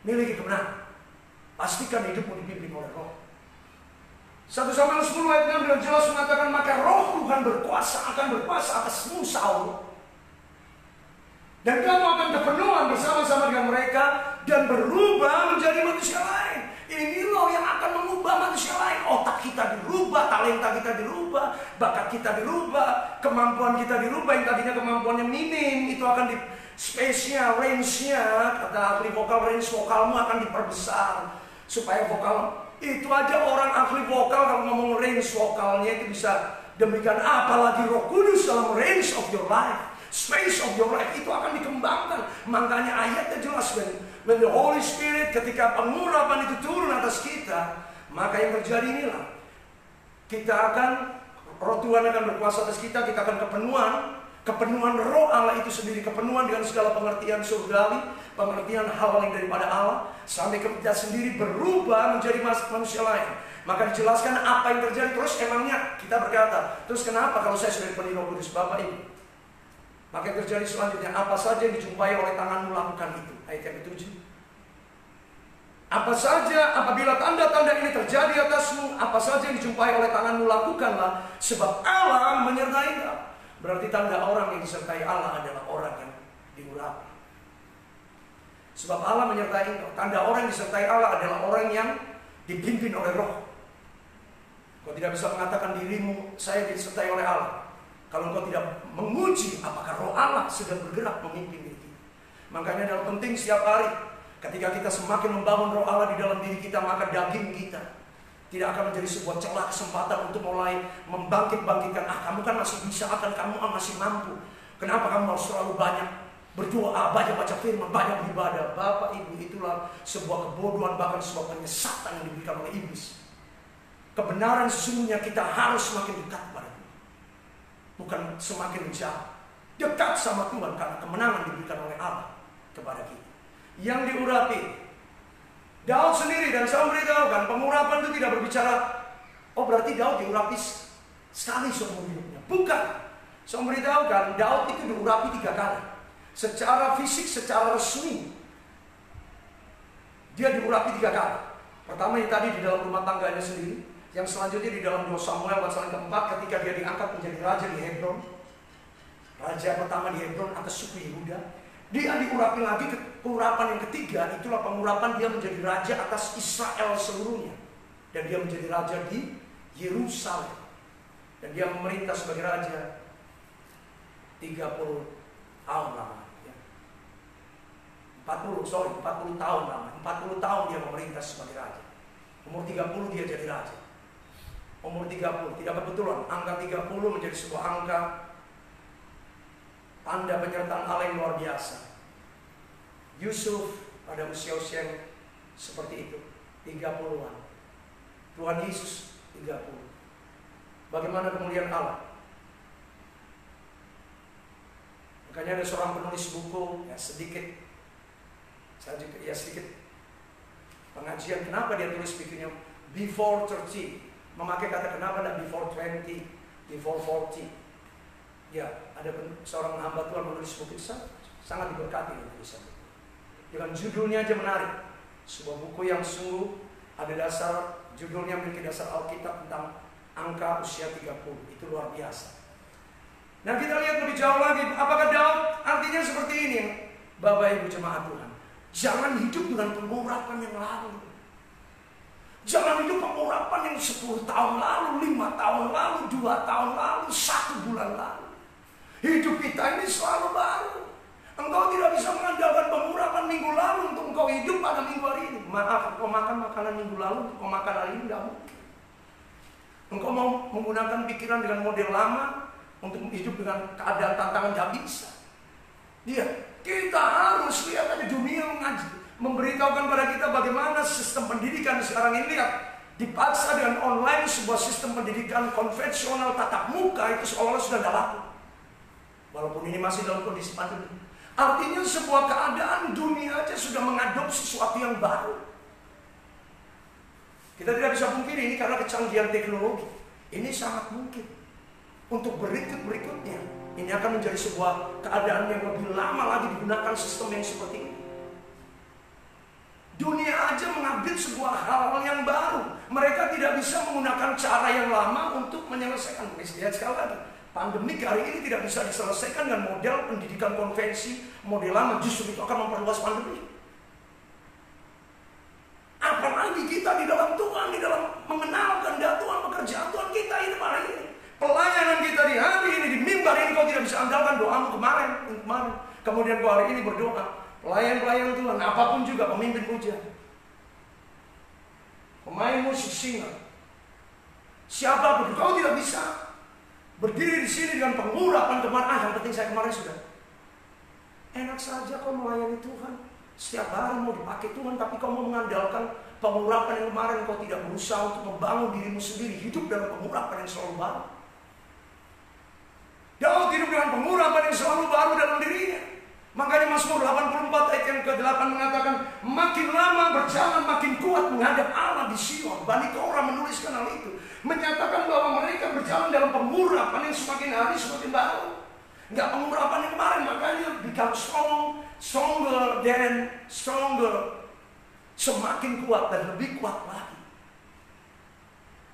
Miliki kemenangan. Pastikan hidupmu dipimpin oleh Roh. 1 Samuel 10 ayat 6 dengan jelas mengatakan, maka Roh Tuhan akan berkuasa atasmu Saul. Dan kamu akan kepenuhan bersama-sama dengan mereka dan berubah menjadi manusia lain. Ini loh yang akan mengubah manusia lain. Otak kita dirubah, talenta kita dirubah, bakat kita dirubah, kemampuan kita dirubah. Yang tadinya kemampuannya minim, itu akan di space-nya, range-nya, kata ahli vokal, range vokalmu akan diperbesar supaya vokal itu aja. Orang ahli vokal kalau ngomong range vokalnya itu bisa demikian, apalagi Roh Kudus dalam range of your life. Space of your life itu akan dikembangkan. Makanya ayatnya jelas, when the Holy Spirit, ketika pengurapan itu turun atas kita, maka yang terjadi inilah, kita akan, Roh Tuhan akan berkuasa atas kita, kita akan kepenuhan Roh Allah itu sendiri, kepenuhan dengan segala pengertian surgawi, pengertian hal yang daripada Allah, sampai kita sendiri berubah menjadi manusia lain. Maka dijelaskan apa yang terjadi. Terus emangnya kita berkata, terus kenapa kalau saya sudah dipenuhi Roh Kudus? Bapak Ibu, maka yang terjadi selanjutnya, apa saja yang dijumpai oleh tanganmu lakukan itu. Ayat yang ke-7. Apa saja apabila tanda-tanda ini terjadi atasmu, apa saja yang dijumpai oleh tanganmu lakukanlah, sebab Allah menyertai engkau. Berarti tanda orang yang disertai Allah adalah orang yang diurapi. Sebab Allah menyertai engkau. Tanda orang yang disertai Allah adalah orang yang dipimpin oleh Roh. Kau tidak bisa mengatakan dirimu, saya disertai oleh Allah, kalau engkau tidak menguji apakah Roh Allah sedang bergerak memimpin diri kita. Makanya adalah penting setiap hari ketika kita semakin membangun Roh Allah di dalam diri kita, maka daging kita tidak akan menjadi sebuah celah kesempatan untuk mulai membangkit-bangkitkan. Kamu kan masih bisa, kamu masih mampu. Kenapa kamu harus terlalu banyak berdoa, banyak baca firman, banyak beribadah? Bapak Ibu, itulah sebuah kebodohan, bahkan sebuah penyesatan yang diberikan oleh iblis. Kebenaran sesungguhnya kita harus semakin dekat kepada Tuhan, bukan semakin jauh. Dekat sama Tuhan karena kemenangan diberikan oleh Allah kepada kita. Yang diurapi Daud sendiri, dan saya memberitahukan pengurapan itu tidak berbicara, oh berarti Daud diurapi sekali seumur hidupnya. Bukan. Saya memberitahukan Daud itu diurapi 3 kali. Secara fisik, secara resmi dia diurapi 3 kali. Pertama yang tadi di dalam rumah tangganya sendiri, yang selanjutnya di dalam 2 Samuel pasal keempat ketika dia diangkat menjadi raja di Hebron. Raja pertama di Hebron atas suku Yehuda. Dia diurapi lagi, pengurapan yang ketiga, itulah pengurapan dia menjadi raja atas Israel seluruhnya. Dan dia menjadi raja di Yerusalem. Dan dia memerintah sebagai raja 30 tahun lama. 40 tahun lama. 40 tahun dia memerintah sebagai raja. Umur 30 dia jadi raja. Umur 30, tidak kebetulan. Angka 30 menjadi sebuah angka tanda penyertaan Allah yang luar biasa. Yusuf pada usia-usia yang seperti itu, 30-an. Tuhan Yesus 30. Bagaimana kemuliaan Allah? Makanya ada seorang penulis buku, ya sedikit, saya juga ya sedikit pengajian. Kenapa dia tulis bikinnya before 30? Memakai kata kenapa tidak before 20, before 40? Ya, ada seorang hamba Tuhan menulis buku sangat diberkati dengan tulisan. Dengan judulnya aja menarik. Sebuah buku yang sungguh ada dasar, judulnya memiliki dasar Alkitab tentang angka usia 30. Itu luar biasa. Nah, kita lihat lebih jauh lagi. Apakah Daud artinya seperti ini? Bapak Ibu jemaat Tuhan, jangan hidup dengan pengurapan yang lalu. Jangan hidup pengurapan yang 10 tahun lalu, 5 tahun lalu, 2 tahun lalu, 1 bulan lalu. Hidup kita ini selalu baru. Engkau tidak bisa mengandalkan pengurapan minggu lalu untuk engkau hidup pada minggu hari ini. Maaf, engkau makan makanan minggu lalu, engkau makan hari ini tidak mungkin. Engkau mau menggunakan pikiran dengan model lama untuk hidup dengan keadaan tantangan, tidak bisa. Iya, kita harus lihat ada dunia memberitahukan pada kita bagaimana sistem pendidikan sekarang ini. Lihat, dipaksa dengan online sebuah sistem pendidikan konvensional tatap muka itu seolah-olah sudah tidak laku. Walaupun ini masih dalam kondisi pandemi. Artinya sebuah keadaan dunia aja sudah mengadopsi sesuatu yang baru. Kita tidak bisa pungkiri ini karena kecanggihan teknologi. Ini sangat mungkin. Untuk berikut-berikutnya, ini akan menjadi sebuah keadaan yang lebih lama lagi digunakan sistem yang seperti ini. Dunia aja mengupdate sebuah hal yang baru. Mereka tidak bisa menggunakan cara yang lama untuk menyelesaikan. Lihat sekali lagi, pandemi hari ini tidak bisa diselesaikan dengan model pendidikan konvensi, model lama. Justru itu akan memperluas pandemi. Apalagi kita di dalam Tuhan, di dalam mengenalkan Tuhan, pekerjaan Tuhan kita ini hari ini. Pelayanan kita di hari ini, di mimbar ini kau tidak bisa andalkan doamu kemarin. Kemudian kau hari ini berdoa. Pelayan-pelayan Tuhan, apapun juga, pemimpin pujian, pemain musik, singer, siapapun, kau tidak bisa berdiri di sini dengan pengurapan kemarin. Yang penting saya kemarin sudah. Enak saja kau melayani Tuhan. Setiap hari mau dipakai Tuhan, tapi kau mau mengandalkan pengurapan yang kemarin. Kau tidak berusaha untuk membangun dirimu sendiri, hidup dalam pengurapan yang selalu baru. Daud hidup dengan pengurapan yang selalu baru dalam dirinya. Makanya Mazmur 84 ayat yang ke-8 mengatakan, makin lama berjalan makin kuat menghadap Allah di Sion. Bani Korah menuliskan hal itu, menyatakan bahwa mereka berjalan dalam pengurapan yang semakin hari semakin baru. Enggak pengurapan yang kemarin, makanya become stronger than stronger. Semakin kuat dan lebih kuat lagi.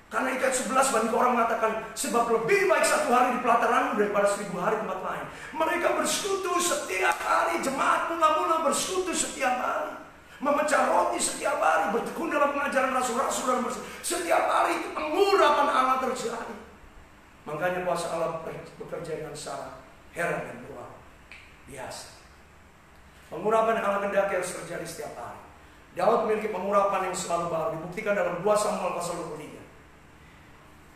Karena ayat 11 Bani Korah mengatakan, sebab lebih baik 1 hari di pelataranmu daripada 1000 hari tempat lain. Mereka bersekutu setiap hari, jemaat mula-mula bersekutu setiap hari, memecah roti setiap hari, bertekun dalam pengajaran rasul-rasul dan setiap hari itu pengurapan Allah terjadi. Makanya kuasa Allah bekerja dengan secara heran dan luar biasa. Pengurapan Allah kendaki harus terjadi setiap hari. Daud memiliki pengurapan yang selalu baru, dibuktikan dalam 2 Samuel pasal 23.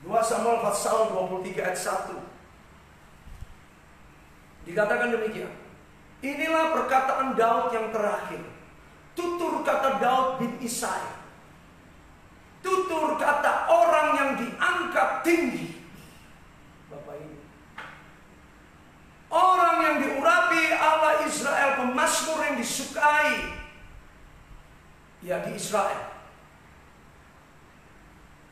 2 Samuel pasal 23 ayat 1. Dikatakan demikian. Inilah perkataan Daud yang terakhir. Tutur kata Daud bin Isai. Tutur kata orang yang diangkat tinggi. Bapak Ibu. Orang yang diurapi Allah Israel, pemazmur yang disukai. Ya, di Israel.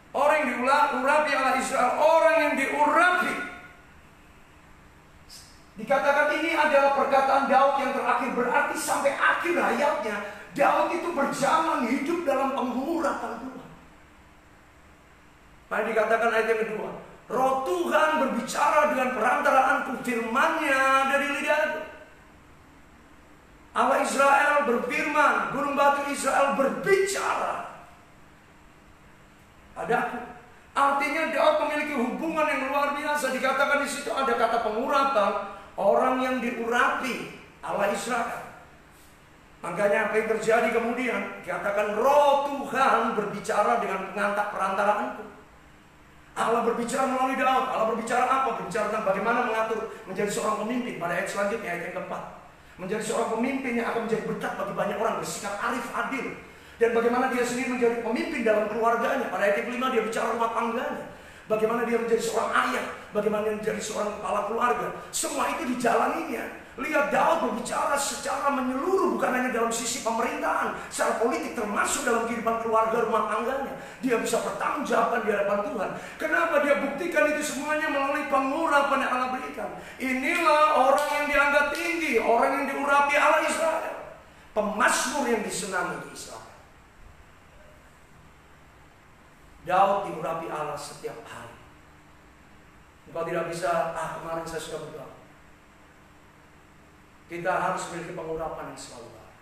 Orang yang diurapi Allah Israel, orang yang diurapi. Dikatakan ini adalah perkataan Daud yang terakhir, berarti sampai akhir hayatnya Daud itu berjalan hidup dalam pengurapan Tuhan. Maka dikatakan ayat yang kedua, Roh Tuhan berbicara dengan perantaraanku, firman-Nya dari lidahku. Allah Israel berfirman, gunung batu Israel berbicara padaku. Artinya Daud memiliki hubungan yang luar biasa. Dikatakan di situ ada kata pengurapan, orang yang diurapi Allah Israel. Makanya apa yang terjadi kemudian? Dikatakan Roh Tuhan berbicara dengan perantaraanku. Allah berbicara melalui Daud. Allah berbicara apa? Berbicara tentang bagaimana mengatur menjadi seorang pemimpin. Pada ayat selanjutnya, ayat yang keempat, menjadi seorang pemimpin yang akan menjadi berkat bagi banyak orang, bersikap arif, adil. Dan bagaimana dia sendiri menjadi pemimpin dalam keluarganya. Pada ayat kelima dia bicara rumah tangganya. bagaimana dia menjadi seorang ayah, bagaimana dia menjadi seorang kepala keluarga. Semua itu dijalaninya. Lihat Daud berbicara secara menyeluruh, bukan hanya dalam sisi pemerintahan, secara politik, termasuk dalam kehidupan keluarga rumah tangganya. Dia bisa bertanggung jawab di hadapan Tuhan. Kenapa dia buktikan itu semuanya melalui pengurapan yang Allah berikan? Inilah orang yang dianggap tinggi, orang yang diurapi Allah Israel, pemazmur yang disenangi di Israel. Daud diurapi Allah setiap hari. Engkau tidak bisa, kemarin saya sudah berdoa. Kita harus memiliki pengurapan yang selalu baru.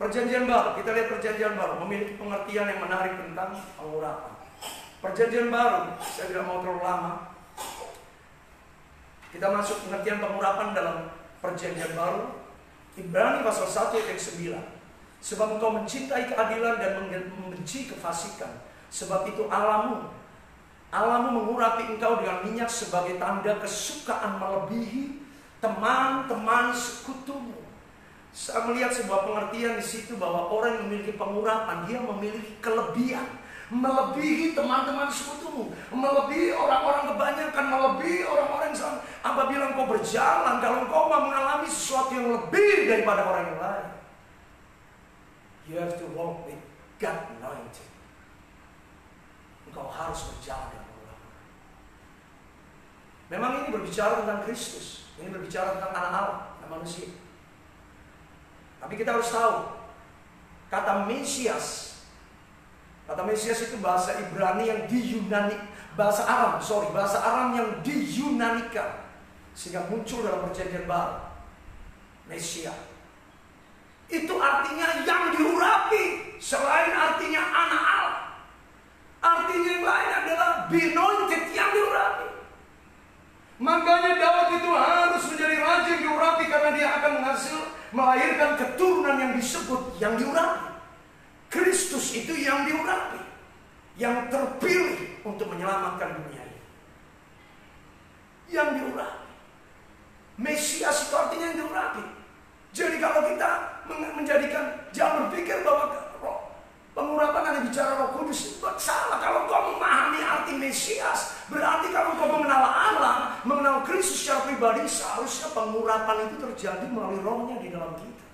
Perjanjian baru, kita lihat perjanjian baru memiliki pengertian yang menarik tentang pengurapan. Perjanjian baru, saya tidak mau terlalu lama. Kita masuk pengertian pengurapan dalam perjanjian baru. Ibrani pasal 1 ayat 9. Sebab engkau mencintai keadilan dan membenci kefasikan. Sebab itu Allahmu mengurapi engkau dengan minyak sebagai tanda kesukaan melebihi teman-teman sekutumu. Saya melihat sebuah pengertian di situ bahwa orang yang memiliki pengurapan, dia memiliki kelebihan, melebihi teman-teman sekutumu, melebihi orang-orang kebanyakan, melebihi orang-orang yang sama. Apabila engkau berjalan, kalau engkau mau mengalami sesuatu yang lebih daripada orang yang lain, you have to walk with God anointing. Engkau harus berjalan dengan pengurapan. Memang ini berbicara tentang Kristus. Ini berbicara tentang anak Allah, manusia. Tapi kita harus tahu, kata Mesias itu bahasa Ibrani yang di-Yunani, bahasa Aram yang di-Yunanikan, sehingga muncul dalam perjanjian baru. Mesias itu artinya yang diurapi, selain artinya anak Allah. Artinya yang lain adalah anointed, yang diurapi. Makanya Daud itu harus menjadi raja yang diurapi, karena dia akan melahirkan keturunan yang disebut yang diurapi. Kristus itu yang diurapi, yang terpilih untuk menyelamatkan dunia ini. Yang diurapi. Mesias itu artinya yang diurapi. Jadi kalau kita menjadikan, jangan berpikir bahwa pengurapan hanya bicara Roh Kudus, itu salah. Kalau kau memahami arti Mesias, berarti kalau kau mengenal Allah, mengenal Kristus secara pribadi, seharusnya pengurapan itu terjadi melalui Rohnya di dalam kita.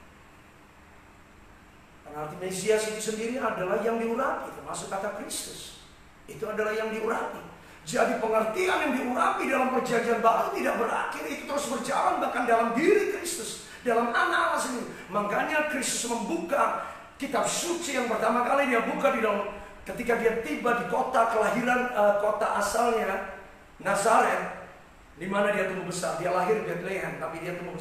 Karena arti Mesias itu sendiri adalah yang diurapi, termasuk kata Kristus. Itu adalah yang diurapi. Jadi pengertian yang diurapi dalam perjanjian baru tidak berakhir, itu terus berjalan bahkan dalam diri Kristus, dalam anak Allah sendiri. Makanya Kristus membuka kitab suci yang pertama kali dia buka di dalam, ketika dia tiba di kota kelahiran, kota asalnya Nazaret, di mana dia tumbuh besar. Dia lahir di Bethlehem, tapi dia tumbuh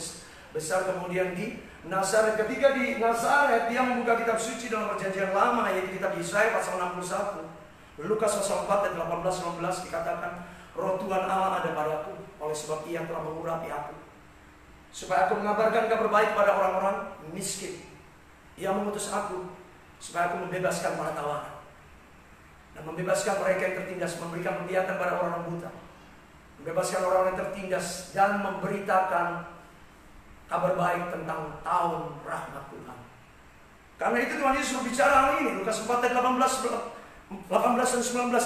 besar kemudian di Nazaret. Ketika di Nazaret, dia membuka kitab suci dalam perjanjian lama, yaitu kitab Yesaya pasal 61. Lukas pasal 4 ayat 18-19 dikatakan, Roh Tuhan Allah ada padaku, oleh sebab Ia telah mengurapi aku, supaya aku mengabarkan kabar baik pada orang-orang miskin. Ia mengutus aku supaya aku membebaskan para tawanan dan membebaskan mereka yang tertindas, memberikan penglihatan pada orang-orang buta, membebaskan orang-orang yang tertindas, dan memberitakan kabar baik tentang tahun rahmat Tuhan. Karena itu Tuhan Yesus berbicara hal ini. Lukas 4 ayat 18 dan 19.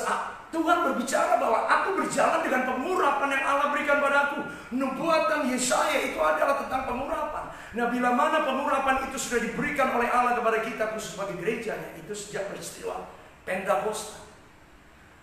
Tuhan berbicara bahwa aku berjalan dengan pengurapan yang Allah berikan padaku. Nubuatan Yesaya itu adalah tentang pengurapan. Nah, bila mana pengurapan itu sudah diberikan oleh Allah kepada kita, khusus bagi gerejanya, itu sejak peristiwa Pentakosta.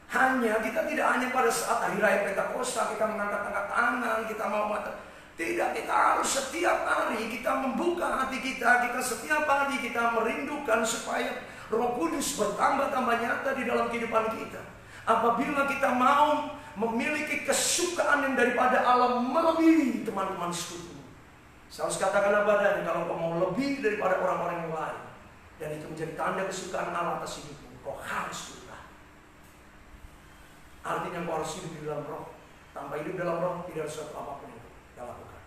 Kita tidak hanya pada saat hari raya Pentakosta kita mengangkat tangan, kita mau mata. Tidak, kita harus setiap hari kita membuka hati kita setiap hari kita merindukan supaya Roh Kudus bertambah-tambah nyata di dalam kehidupan kita. Apabila kita mau memiliki kesukaan yang daripada Allah melebihi teman-teman sekutu. Saya harus katakan apa adanya, kalau kau mau lebih daripada orang-orang yang lain, dan itu menjadi tanda kesukaan Allah atas hidupmu, kau harus berubah. Artinya kau harus hidup di dalam Roh. Tanpa hidup dalam Roh, tidak ada sesuatu apapun yang kita lakukan.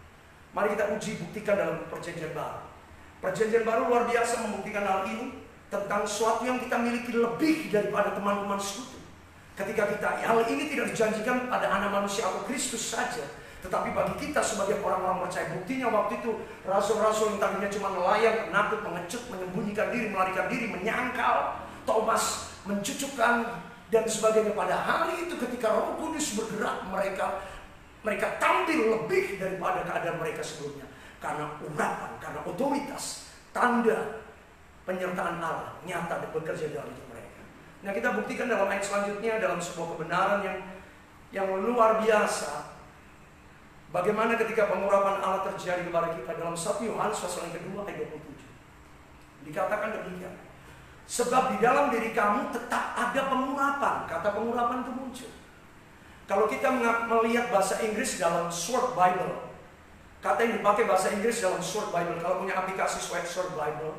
Mari kita uji buktikan dalam perjanjian baru. Perjanjian baru luar biasa membuktikan hal ini, tentang sesuatu yang kita miliki lebih daripada teman-teman sekutu. Ketika hal ini tidak dijanjikan pada anak manusia atau Kristus saja, tetapi bagi kita sebagai orang-orang percaya. Buktinya waktu itu rasul-rasul yang tadinya cuma nelayan, penakut, pengecut, menyembunyikan diri, melarikan diri, menyangkal. Thomas mencucukkan dan sebagainya. Pada hari itu ketika Roh Kudus bergerak, mereka tampil lebih daripada keadaan mereka sebelumnya. Karena urapan, karena otoritas, tanda penyertaan Allah nyata dan bekerja dalam hidup mereka. Nah, kita buktikan dalam ayat selanjutnya, dalam sebuah kebenaran yang luar biasa. Bagaimana ketika pengurapan Allah terjadi kepada kita dalam 1 Yohanes pasal yang kedua ayat 27. Dikatakan demikian. Sebab di dalam diri kamu tetap ada pengurapan. Kata pengurapan itu muncul. Kalau kita melihat bahasa Inggris dalam Sword Bible, kata yang dipakai bahasa Inggris dalam Sword Bible, kalau punya aplikasi Sword Bible,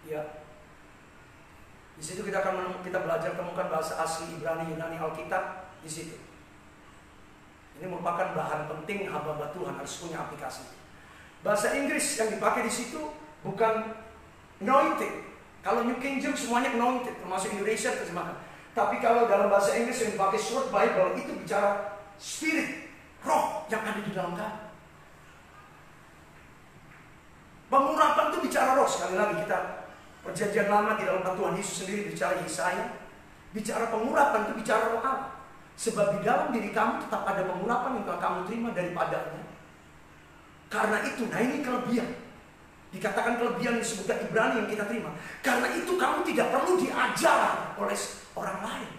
ya, di situ kita belajar temukan bahasa asli Ibrani, Yunani, Alkitab di situ. Ini merupakan bahan penting hamba Tuhan harus punya aplikasi. Bahasa Inggris yang dipakai di situ bukan anointed. Kalau New King James semuanya anointed, termasuk Indonesia terjemahkan. Tapi kalau dalam bahasa Inggris yang dipakai Sword Bible itu bicara spirit, roh yang ada di dalam kamu. Pengurapan itu bicara roh. Sekali lagi kita Perjanjian Lama di dalam Tuhan Yesus sendiri bicara Yesaya, bicara pengurapan itu bicara roh Allah. Sebab di dalam diri kamu tetap ada pengurapan yang kamu terima daripadanya. Karena itu, nah ini kelebihan. Dikatakan kelebihan disebutkan Ibrani yang kita terima. Karena itu kamu tidak perlu diajar oleh orang lain.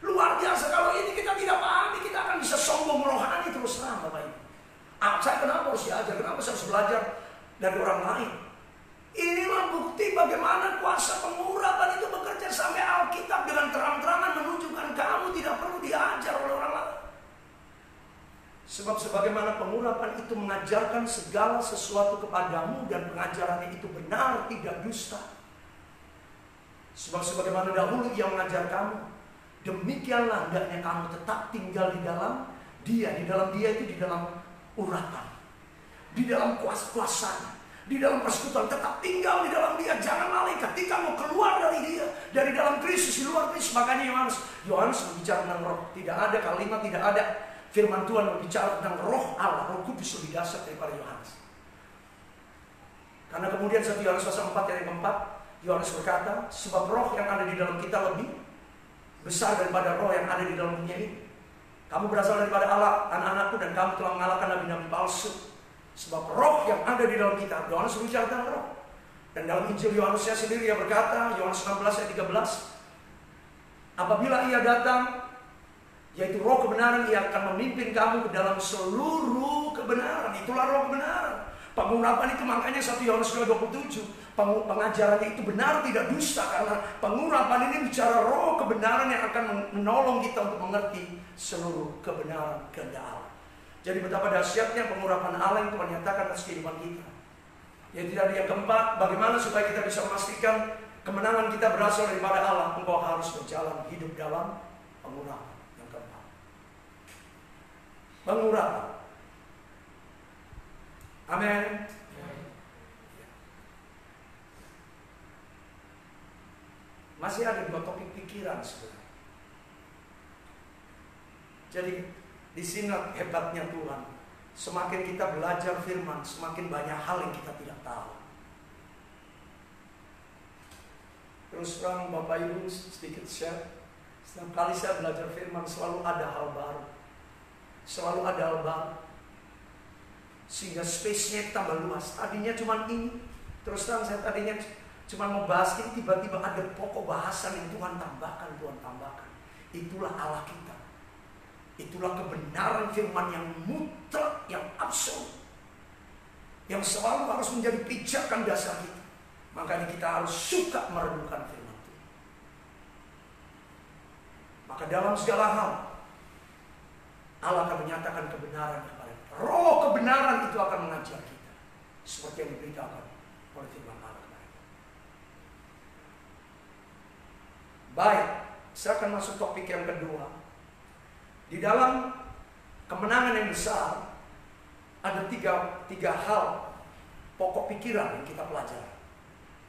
Luar biasa, kalau ini kita tidak pahami, kita akan bisa sombong rohani terus terang, Bapak Ibu. Saya kenapa harus diajar? Kenapa saya harus belajar dari orang lain? Inilah bukti bagaimana kuasa pengurapan itu bekerja, sampai Alkitab dengan terang-terangan menunjukkan kamu tidak perlu diajar oleh orang lain. Sebab sebagaimana pengurapan itu mengajarkan segala sesuatu kepadamu dan pengajarannya itu benar, tidak dusta. Sebab sebagaimana dahulu ia mengajar kamu, demikianlah hendaknya kamu tetap tinggal di dalam Dia. Di dalam Dia itu di dalam urapan, di dalam kuasa-kuasanya, di dalam persekutuan. Tetap tinggal di dalam Dia. Jangan lalai ketika mau keluar dari Dia, dari dalam Kristus, di luar Kristus. Makanya Yohanes berbicara tentang roh. Tidak ada kalimat, tidak ada firman Tuhan berbicara tentang roh Allah, Roh Kudus lebih dasar daripada Yohanes. Karena kemudian 1 Yohanes pasal 4 ayat 4, Yohanes berkata, sebab roh yang ada di dalam kita lebih besar daripada roh yang ada di dalam dunia ini. Kamu berasal daripada Allah, anak-anakku, dan kamu telah mengalahkan nabi-nabi palsu. Sebab roh yang ada di dalam kita, Yohanes berbicara tentang roh. Dan dalam Injil Yohanesnya sendiri ia berkata, Yohanes 16 ayat 13, apabila ia datang, yaitu roh kebenaran, ia akan memimpin kamu ke dalam seluruh kebenaran. Itulah roh kebenaran. Pengurapan itu makanya 1 Yohanes 2:27, pengajarannya itu benar, tidak dusta. Karena pengurapan ini bicara roh kebenaran yang akan menolong kita untuk mengerti seluruh kebenaran kehendak Allah. Jadi betapa dahsyatnya pengurapan Allah itu menyatakan atas kehidupan kita. Yang tidak ada yang keempat, bagaimana supaya kita bisa memastikan kemenangan kita berasal daripada Allah. Engkau harus berjalan hidup dalam pengurapan. Pengurapan. Amin. Masih ada 2 topik pikiran sebenarnya. Jadi di sini hebatnya Tuhan. Semakin kita belajar firman, semakin banyak hal yang kita tidak tahu. Terus terang Bapak Ibu sedikit share. Setiap kali saya belajar firman selalu ada hal baru. Selalu ada hal baru. Sehingga space-nya tambah luas. Tadinya cuma ini. Terus terang saya tadinya cuma mau bahas ini, tiba-tiba ada pokok bahasan yang Tuhan tambahkan, Tuhan tambahkan. Itulah Allah kita. Itulah kebenaran firman yang mutlak, yang absolut, yang selalu harus menjadi pijakan dasar kita. Makanya kita harus suka merenungkan firman Tuhan. Maka dalam segala hal Allah akan menyatakan kebenaran kepada kita. Roh kebenaran itu akan mengajar kita seperti yang diberitakan oleh firman Allah kepada kita. Baik, saya akan masuk topik yang kedua. Di dalam kemenangan yang besar ada tiga hal pokok pikiran yang kita pelajari.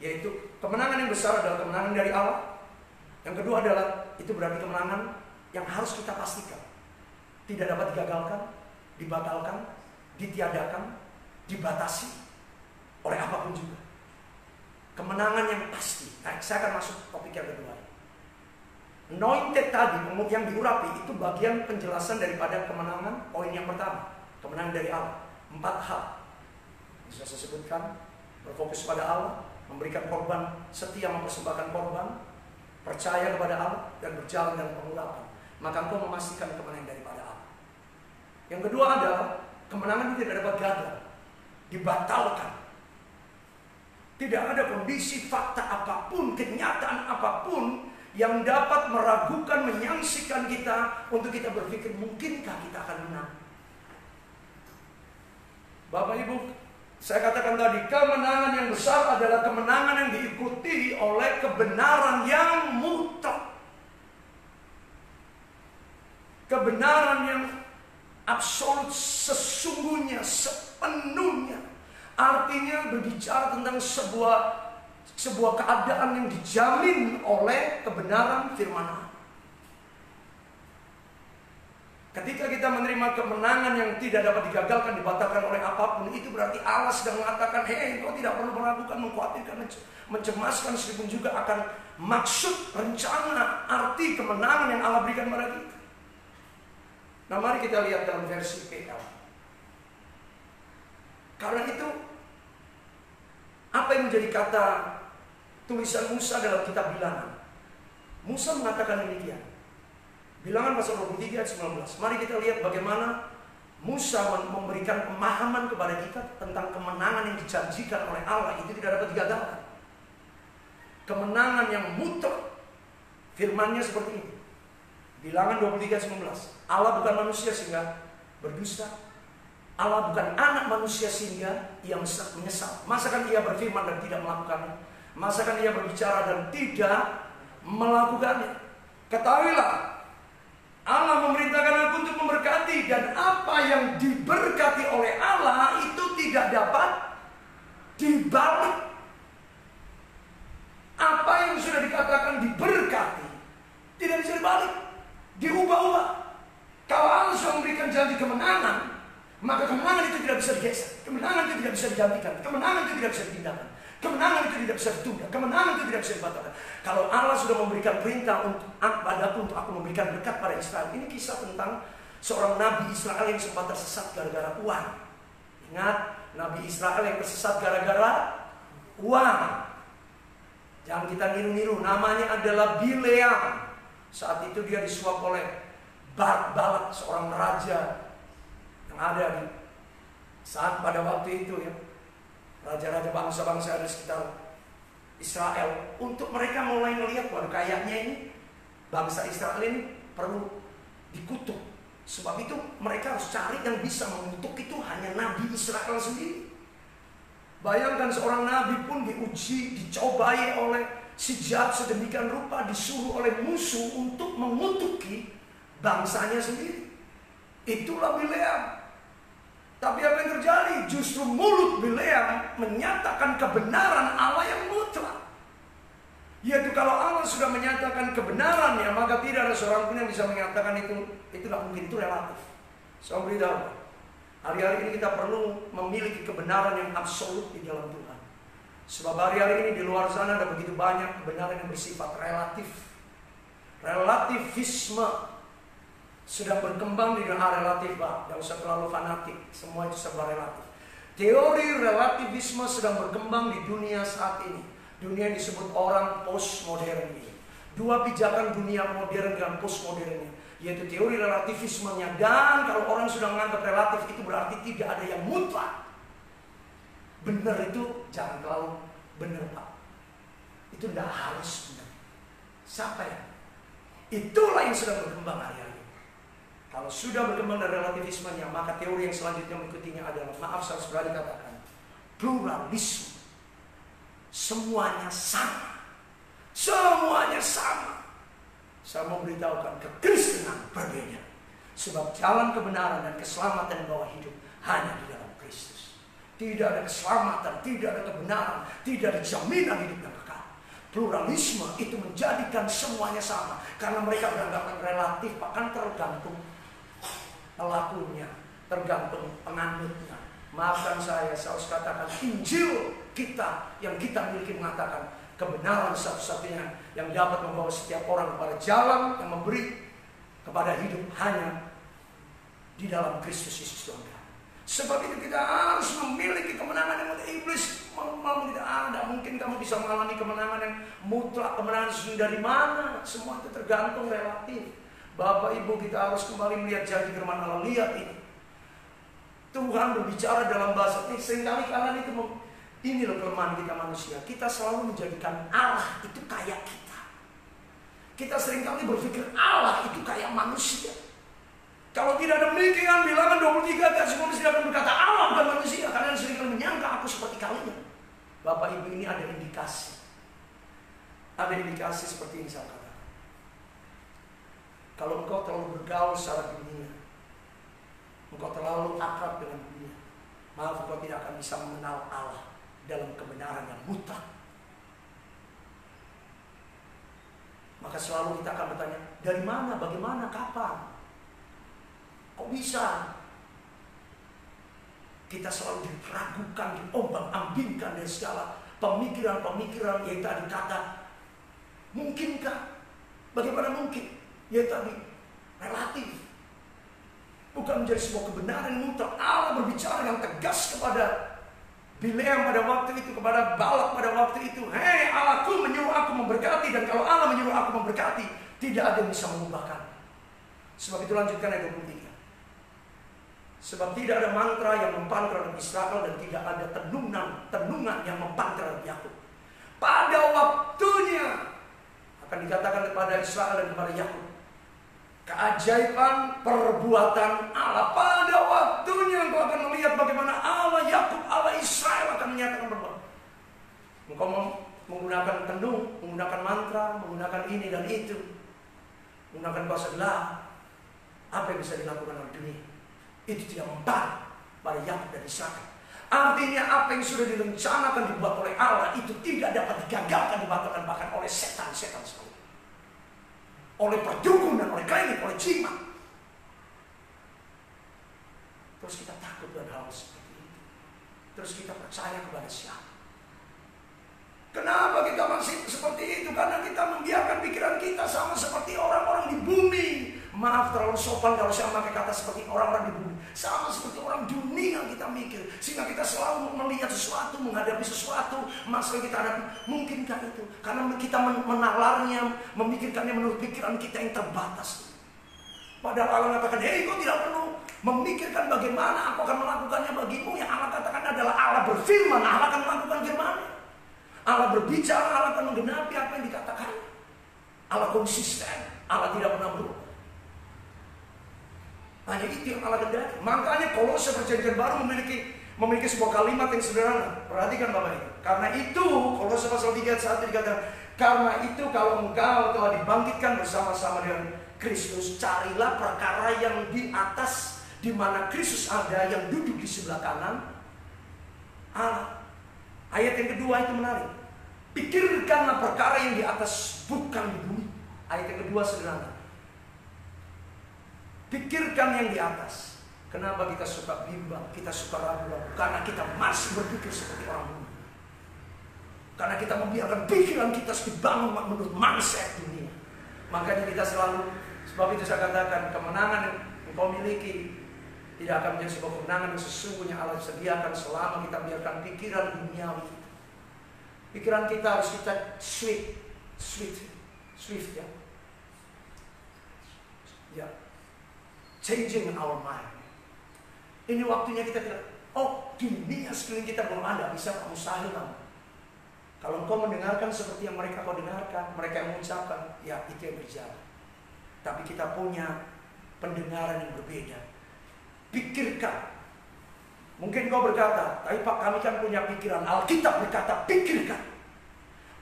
Yaitu kemenangan yang besar adalah kemenangan dari Allah. Yang kedua adalah itu berarti kemenangan yang harus kita pastikan tidak dapat digagalkan, dibatalkan, ditiadakan, dibatasi oleh apapun juga. Kemenangan yang pasti. Nah, saya akan masuk topik yang kedua. Anointed tadi, yang diurapi, itu bagian penjelasan daripada kemenangan. Poin yang pertama, kemenangan dari Allah. 4 hal bisa saya sebutkan. Berfokus pada Allah, memberikan korban, setia mempersembahkan korban, percaya kepada Allah, dan berjalan dalam pengurapan. Maka engkau memastikan kemenangan daripada Allah. Yang kedua adalah kemenangan itu tidak dapat gagal, dibatalkan. Tidak ada kondisi, fakta apapun, kenyataan apapun yang dapat meragukan, menyangsikan kita untuk kita berpikir mungkinkah kita akan menang. Bapak Ibu, saya katakan tadi, kemenangan yang besar adalah kemenangan yang diikuti oleh kebenaran yang mutlak. Kebenaran yang absolut, sesungguhnya, sepenuhnya. Artinya berbicara tentang sebuah keadaan yang dijamin oleh kebenaran firman Allah. Ketika kita menerima kemenangan yang tidak dapat digagalkan, dibatalkan oleh apapun, itu berarti Allah sedang mengatakan, hei, kau tidak perlu meragukan, mengkhawatirkan, mencemaskan, meskipun juga akan maksud, rencana, arti kemenangan yang Allah berikan kepada kita. Nah, mari kita lihat dalam versi PL. Karena itu, apa yang menjadi kata tulisan Musa dalam kitab Bilangan? Musa mengatakan demikian. Bilangan pasal 23 ayat 19. Mari kita lihat bagaimana Musa memberikan pemahaman kepada kita tentang kemenangan yang dijanjikan oleh Allah itu tidak dapat digagalkan. Kemenangan yang mutlak. Firman-Nya seperti ini. Bilangan 23 ayat 19. Allah bukan manusia sehingga berdusta. Allah bukan anak manusia sehingga ia menyesal. Masakan ia berfirman dan tidak melakukannya? Masakan ia berbicara dan tidak melakukannya? Ketahuilah, Allah memerintahkan aku untuk memberkati, dan apa yang diberkati oleh Allah itu tidak dapat dibalik. Apa yang sudah dikatakan diberkati tidak bisa dibalik, diubah-ubah. Kalau Allah sudah memberikan janji kemenangan, maka kemenangan itu tidak bisa digeser, kemenangan itu tidak bisa digantikan, kemenangan itu tidak bisa dipindahkan, kemenangan itu tidak bisa ditunda, kemenangan itu tidak bisa dibatalkan. Kalau Allah sudah memberikan perintah padaku untuk aku memberikan berkat pada Israel. Ini kisah tentang seorang Nabi Israel yang sempat tersesat gara-gara uang. Ingat, Nabi Israel yang tersesat gara-gara uang. Jangan kita niru-niru. Namanya adalah Bileam. Saat itu dia disuap oleh Balak, seorang raja yang ada di saat pada waktu itu, ya, raja-raja bangsa-bangsa ada sekitar Israel. Untuk mereka mulai melihat, waduh, kayaknya ini bangsa Israel ini perlu dikutuk. Sebab itu mereka harus cari yang bisa mengutuk, itu hanya Nabi Israel sendiri. Bayangkan seorang nabi pun diuji, dicobai oleh si jahat sedemikian rupa, disuruh oleh musuh untuk mengutuki bangsanya sendiri. Itulah Bileam. Tapi apa yang terjadi? Justru mulut Bileam menyatakan kebenaran Allah yang mutlak. Yaitu kalau Allah sudah menyatakan kebenarannya, maka tidak ada seorang pun yang bisa mengatakan itu tidak mungkin, itu relatif. Saya beritahu, hari-hari ini kita perlu memiliki kebenaran yang absolut di dalam Tuhan. Sebab hari-hari ini di luar sana ada begitu banyak kebenaran yang bersifat relatif. Relativisme sedang berkembang di dunia relatif, Pak. Jangan usah terlalu fanatik. Semua itu serba relatif. Teori relativisme sedang berkembang di dunia saat ini. Dunia yang disebut orang postmodern ini. Dua pijakan dunia modern dan postmodernnya, yaitu teori relativismenya. Dan kalau orang sudah menganggap relatif, itu berarti tidak ada yang mutlak. Benar itu jangan terlalu benar, Pak. Itu tidak harus benar. Siapa ya? Itulah yang sedang berkembang hari-hari. Kalau sudah berkembang dari relativismenya, maka teori yang selanjutnya mengikutinya adalah, maaf saya harus berani katakan, pluralisme. Semuanya sama. Semuanya sama. Saya mau beritahukan, kekristenan berbeda. Sebab jalan kebenaran dan keselamatan bawah hidup hanya di dalam Kristus. Tidak ada keselamatan, tidak ada kebenaran, tidak ada jaminan hidup yang kekal. Pluralisme itu menjadikan semuanya sama. Karena mereka beranggapan relatif, bahkan tergantung pelakunya, tergantung penganutnya. Maafkan saya harus katakan, Injil kita yang kita miliki mengatakan kebenaran satu-satunya yang dapat membawa setiap orang kepada jalan yang memberi kepada hidup hanya di dalam Kristus Yesus Tuhan kami. Sebab itu kita harus memiliki kemenangan yang mutlak. Iblis mau tidak ada. Mungkin kamu bisa mengalami kemenangan yang mutlak. Kemenangan dari mana? Semua itu tergantung relatif. Bapak Ibu, kita harus kembali melihat janji firman Allah. Lihat ini. Tuhan berbicara dalam bahasa ini. Seringkali kalian itu ini loh kelemahan kita manusia. Kita selalu menjadikan Allah itu kayak kita. Kita seringkali berpikir Allah itu kayak manusia. Kalau tidak demikian, bilangan 23 gak semua mesti akan berkata Allah bukan manusia. Kalian seringkali menyangka aku seperti kalian. Bapak Ibu, ini ada indikasi. Ada indikasi seperti ini saya katakan. Kalau engkau terlalu bergaul secara dunia, engkau terlalu akrab dengan dunia, maaf, engkau tidak akan bisa mengenal Allah dalam kebenaran yang mutlak. Maka selalu kita akan bertanya, dari mana, bagaimana, kapan? Kok bisa? Kita selalu diragukan, diombang-ambingkan dari segala pemikiran-pemikiran yang tadi kata, mungkinkah? Bagaimana mungkin? Ya tadi, relatif. Bukan menjadi sebuah kebenaran yang mutlak. Allah berbicara yang tegas kepada Bileam pada waktu itu, kepada Balak pada waktu itu. Hei, Allahku menyuruh aku memberkati. Dan kalau Allah menyuruh aku memberkati, tidak ada yang bisa mengubahkan. Sebab itu lanjutkan ayat 23. Sebab tidak ada mantra yang mempantra dari Israel, dan tidak ada tenungan yang mempantra dari Yakub. Pada waktunya akan dikatakan kepada Israel dan kepada Yakub, keajaiban perbuatan Allah. Pada waktunya engkau akan melihat bagaimana Allah Yakub, Allah Israel akan menyatakan perbuatan. Engkau menggunakan tenung, menggunakan mantra, menggunakan ini dan itu, menggunakan bahasa gelap. Apa yang bisa dilakukan oleh dunia? Itu tidak mempan pada Yakub dan Israel. Artinya apa yang sudah direncanakan dibuat oleh Allah itu tidak dapat digagalkan, dibatalkan bahkan oleh setan-setan sekali. Oleh perdukun dan oleh klinik, oleh jimat. Terus kita takut dengan hal seperti itu. Terus kita percaya kepada siapa? Kenapa kita masih seperti itu? Karena kita membiarkan pikiran kita sama seperti orang-orang di bumi. Maaf, terlalu sopan kalau saya pakai kata seperti orang-orang di bumi. Sama seperti orang dunia kita mikir. Sehingga kita selalu melihat sesuatu, menghadapi sesuatu, masalah kita hadapi. Mungkinkah itu? Karena kita menalarnya, memikirkannya menurut pikiran kita yang terbatas. Padahal Allah mengatakan, hei, kau tidak perlu memikirkan bagaimana aku akan melakukannya bagimu. Yang Allah katakan adalah Allah berfirman, Allah akan melakukan firman-Nya. Allah berbicara, Allah akan menggenapi apa yang dikatakan. Allah konsisten, Allah tidak pernah berubah. Hanya itu yang Allah kendaki. Makanya Kolose Perjanjian Baru memiliki sebuah kalimat yang sederhana. Perhatikan Bapak Ibu. Karena itu Kolose pasal 3 ayat 1 dikatakan, karena itu kalau engkau telah dibangkitkan bersama-sama dengan Kristus, carilah perkara yang di atas, di mana Kristus ada, yang duduk di sebelah kanan Allah. Ayat yang kedua itu menarik. Pikirkanlah perkara yang di atas, bukan di bumi. Ayat yang kedua sederhana. Pikirkan yang di atas. Kenapa kita suka bimbang, kita suka ragu-ragu? Karena kita masih berpikir seperti orang bumi. Karena kita membiarkan pikiran kita dibangun menurut mindset dunia. Makanya kita selalu, sebab itu saya katakan, kemenangan yang engkau miliki tidak akan menjadi sebuah kemenangan yang sesungguhnya Allah sediakan selama kita biarkan pikiran duniawi kita. Pikiran kita harus kita swift ya. Ya. Changing our mind. Ini waktunya kita tidak, dunia sekeliling kita belum ada, bisa mustahil kamu. Kalau engkau mendengarkan seperti yang mereka kau dengarkan, mereka yang mengucapkan, ya itu yang berjalan. Tapi kita punya pendengaran yang berbeda. Pikirkan. Mungkin kau berkata, tapi Pak, kami kan punya pikiran. Alkitab berkata, pikirkan.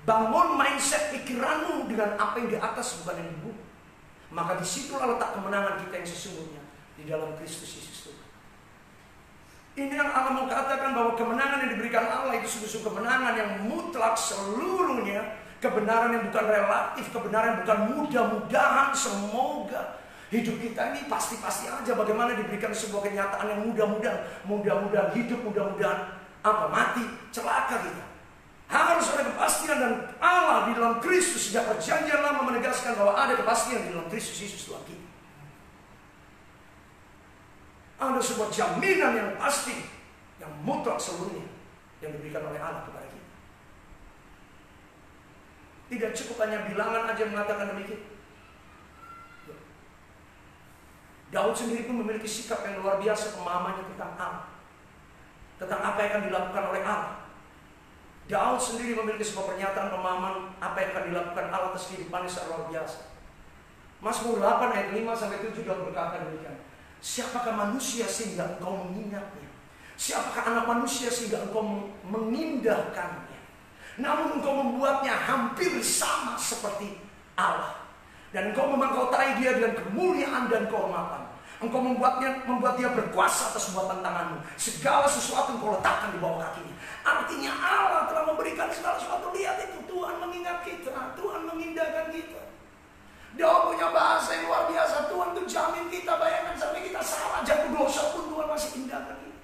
Bangun mindset pikiranmu dengan apa yang di atas, bukan yang di bumi. Maka disitulah letak kemenangan kita yang sesungguhnya di dalam Kristus Yesus Tuhan. Ini yang Allah mau katakan, bahwa kemenangan yang diberikan Allah itu sungguh-sungguh kemenangan yang mutlak seluruhnya. Kebenaran yang bukan relatif, kebenaran yang bukan mudah-mudahan, semoga. Hidup kita ini pasti-pasti aja bagaimana diberikan sebuah kenyataan yang mudah-mudahan hidup, mudah-mudahan mati, celaka kita. Harus ada kepastian, dan Allah di dalam Kristus sejak perjanjian lama menegaskan bahwa ada kepastian di dalam Kristus Yesus Tuhan kita. Ada sebuah jaminan yang pasti, yang mutlak seluruhnya, yang diberikan oleh Allah kepada kita. Tidak cukup hanya bilangan aja mengatakan demikian. Daud sendiri pun memiliki sikap yang luar biasa pemahamannya tentang Allah, tentang apa yang akan dilakukan oleh Allah. Daud sendiri memiliki sebuah pernyataan pemahaman apa yang akan dilakukan Allah atas kehidupannya secara luar biasa. Mazmur 8 ayat 5-7 Daud berkata demikian. Siapakah manusia sehingga engkau mengingatnya? Siapakah anak manusia sehingga engkau mengindahkannya? Namun engkau membuatnya hampir sama seperti Allah. Dan engkau memangkotai dia dengan kemuliaan dan kehormatan. Engkau membuat dia berkuasa atas semua tantanganmu. Segala sesuatu engkau letakkan di bawah kakinya. Artinya Allah telah memberikan segala sesuatu. Lihat itu, Tuhan mengingat kita, Tuhan mengindahkan kita. Dia punya bahasa yang luar biasa. Tuhan itu jamin kita. Bayangkan sampai kita salah jatuh dosa pun Tuhan masih indahkan kita.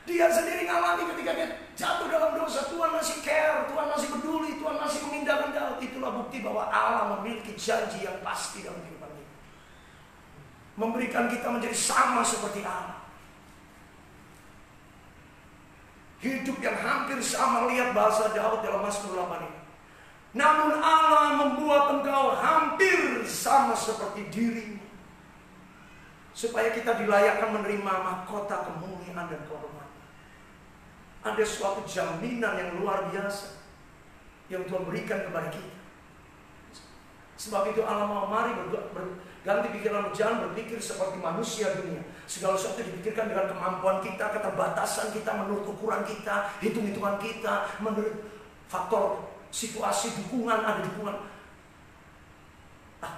Dia sendiri ngalami ketika dia jatuh dalam dosa, Tuhan masih care, Tuhan masih peduli, Tuhan masih mengindahkan Daud. Itulah bukti bahwa Allah memiliki janji yang pasti dalam kehidupan kita, memberikan kita menjadi sama seperti Allah. Hidup yang hampir sama. Lihat bahasa Daud dalam Mazmur 8 ini. Namun Allah membuat engkau hampir sama seperti dirinya, supaya kita dilayakkan menerima mahkota kemuliaan dan kehormatan. Ada suatu jaminan yang luar biasa yang Tuhan berikan kepada kita. Sebab itu Allah mau mari berganti pikiran, jangan berpikir seperti manusia dunia. Segala sesuatu dipikirkan dengan kemampuan kita, keterbatasan kita, menurut ukuran kita, hitung-hitungan kita, menurut faktor situasi, dukungan, ada dukungan.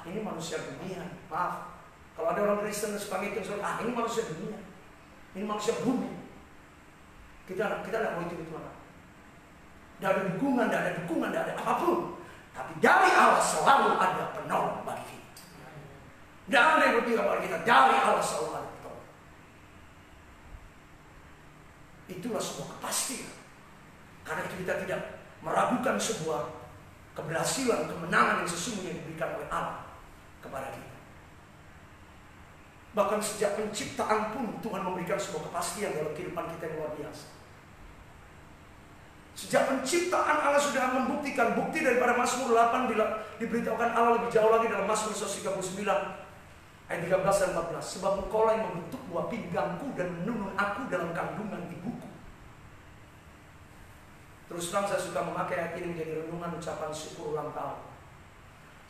Ini manusia dunia. Maaf, kalau ada orang Kristen suka ngitung, ini manusia dunia, ini manusia bumi. Kita tidak mau itu apa. Tidak ada dukungan, tidak ada apapun. Tapi dari Allah selalu ada penolong bagi kita. Tidak ada yang berpihak kepada kita. Dari Allah selalu ada penolong. Itulah sebuah kepastian. Karena itu kita tidak meragukan sebuah keberhasilan, kemenangan yang sesungguhnya diberikan oleh Allah kepada kita. Bahkan sejak penciptaan pun Tuhan memberikan sebuah kepastian dalam kehidupan kita yang luar biasa. Sejak penciptaan Allah sudah membuktikan. Bukti daripada Mazmur 8 diberitahukan Allah lebih jauh lagi dalam Mazmur 139 ayat 13 dan 14. Sebab engkaulah yang membentuk buah pinggangku dan menenun aku dalam kandungan ibuku. Terus terang saya suka memakai ayat ini menjadi renungan ucapan syukur ulang tahun.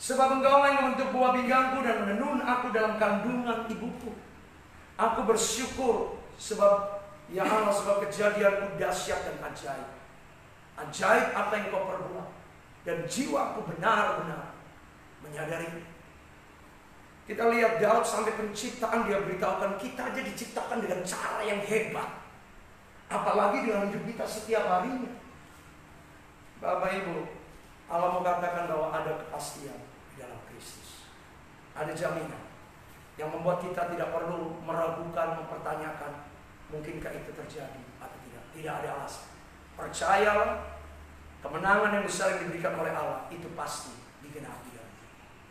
Sebab engkaulah yang membentuk buah pinggangku dan menenun aku dalam kandungan ibuku. Aku bersyukur sebab ya Allah, sebab kejadianmu dahsyat dan ajaib. Ajaib apa yang kau perbuat, dan jiwaku benar-benar menyadari. Kita lihat Daud sampai penciptaan dia beritahukan kita aja diciptakan dengan cara yang hebat, apalagi dengan hidup kita setiap harinya. Bapak Ibu, Allah mau katakan bahwa ada kepastian di dalam Kristus, ada jaminan yang membuat kita tidak perlu meragukan, mempertanyakan mungkinkah itu terjadi atau tidak. Tidak ada alasan. Percayalah, kemenangan yang besar yang diberikan oleh Allah itu pasti digenapi.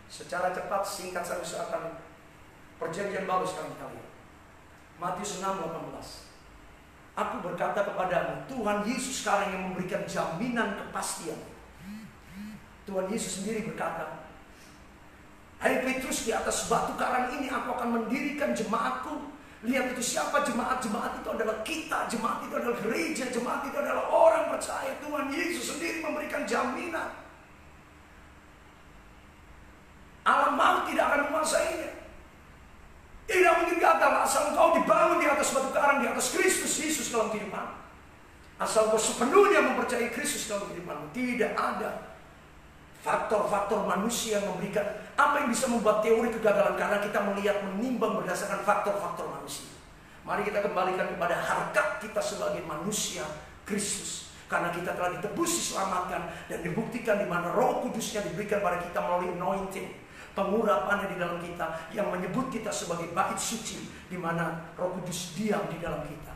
Secara cepat, singkat saya usahakan perjanjian baru sekarang kita lihat. Matius 6:18. Aku berkata kepadamu, Tuhan Yesus sekarang yang memberikan jaminan kepastian. Tuhan Yesus sendiri berkata, hai Petrus, di atas batu karang ini aku akan mendirikan jemaatku. Lihat itu siapa jemaat? Jemaat itu adalah kita. Jemaat itu adalah gereja. Jemaat itu adalah orang percaya. Tuhan Yesus sendiri memberikan jaminan. Alam maut tidak akan menguasainya. Tidak mungkin gagal asal engkau dibangun di atas batu karang, di atas Kristus Yesus dalam kehidupan. Asal engkau sepenuhnya mempercayai Kristus dalam kehidupan. Tidak ada faktor-faktor manusia yang memberikan. Apa yang bisa membuat teori kegagalan? Karena kita melihat, menimbang berdasarkan faktor-faktor manusia. Mari kita kembalikan kepada harkat kita sebagai manusia Kristus. Karena kita telah ditebus, diselamatkan, dan dibuktikan di mana Roh Kudusnya diberikan pada kita melalui anointing, pengurapannya di dalam kita, yang menyebut kita sebagai bait suci, di mana Roh Kudus diam di dalam kita.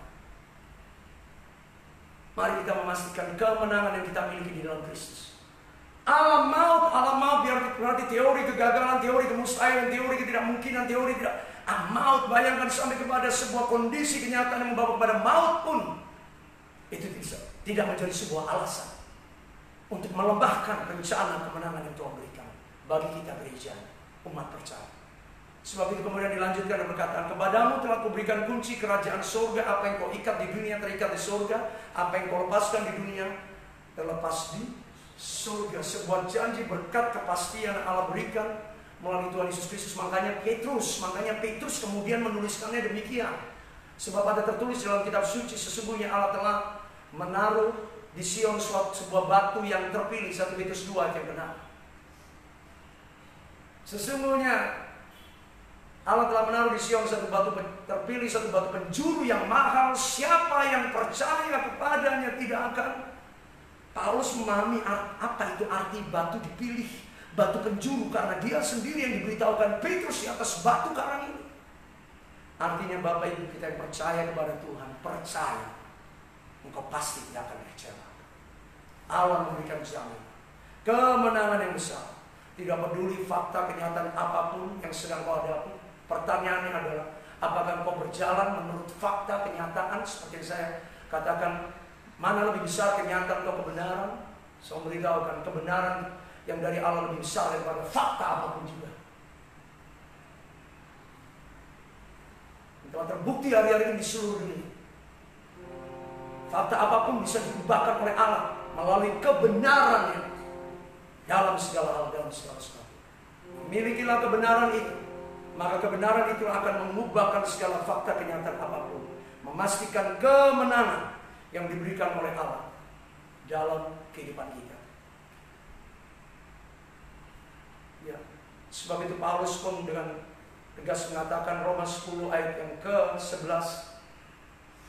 Mari kita memastikan kemenangan yang kita miliki di dalam Kristus. Alam maut berarti teori kegagalan, teori kemustahilan, teori ketidakmungkinan, teori tidak. Maut, bayangkan sampai kepada sebuah kondisi kenyataan yang membawa kepada maut pun. Itu tidak menjadi sebuah alasan untuk melembahkan rencana kemenangan yang Tuhan berikan bagi kita gereja, umat percaya. Sebab itu kemudian dilanjutkan dengan perkataan, kepadamu telah kuberikan kunci kerajaan surga. Apa yang kau ikat di dunia terikat di surga, apa yang kau lepaskan di dunia terlepas di surga. Sebuah janji berkat kepastian Allah berikan melalui Tuhan Yesus Kristus. Makanya Petrus kemudian menuliskannya demikian. Sebab ada tertulis dalam kitab suci, sesungguhnya Allah telah menaruh di Sion sebuah batu yang terpilih. 1 Petrus 2 ayat yang benar. Sesungguhnya Allah telah menaruh di Sion satu batu terpilih, satu batu penjuru yang mahal. Siapa yang percaya kepadanya tidak akan. Paulus memahami apa itu arti batu dipilih, batu penjuru, karena dia sendiri yang diberitahukan Petrus di atas batu karang ini. Artinya Bapak Ibu kita yang percaya kepada Tuhan, percaya, engkau pasti tidak akan kecewa. Allah memberikan jaminan kemenangan yang besar. Tidak peduli fakta kenyataan apapun yang sedang kau hadapi. Pertanyaannya adalah, apakah kau berjalan menurut fakta kenyataan? Seperti yang saya katakan, mana lebih besar kenyataan atau kebenaran? Saya memberitahukan kebenaran yang dari Allah lebih besar daripada fakta apapun juga. Telah terbukti hari-hari ini di seluruh dunia. Fakta apapun bisa diubahkan oleh Allah melalui kebenarannya dalam segala hal, dalam segala sesuatu. Milikilah kebenaran itu, maka kebenaran itu akan mengubahkan segala fakta kenyataan apapun, memastikan kemenangan yang diberikan oleh Allah dalam kehidupan kita. Ya, sebab itu Paulus pun dengan tegas mengatakan Roma 10 ayat yang ke-11.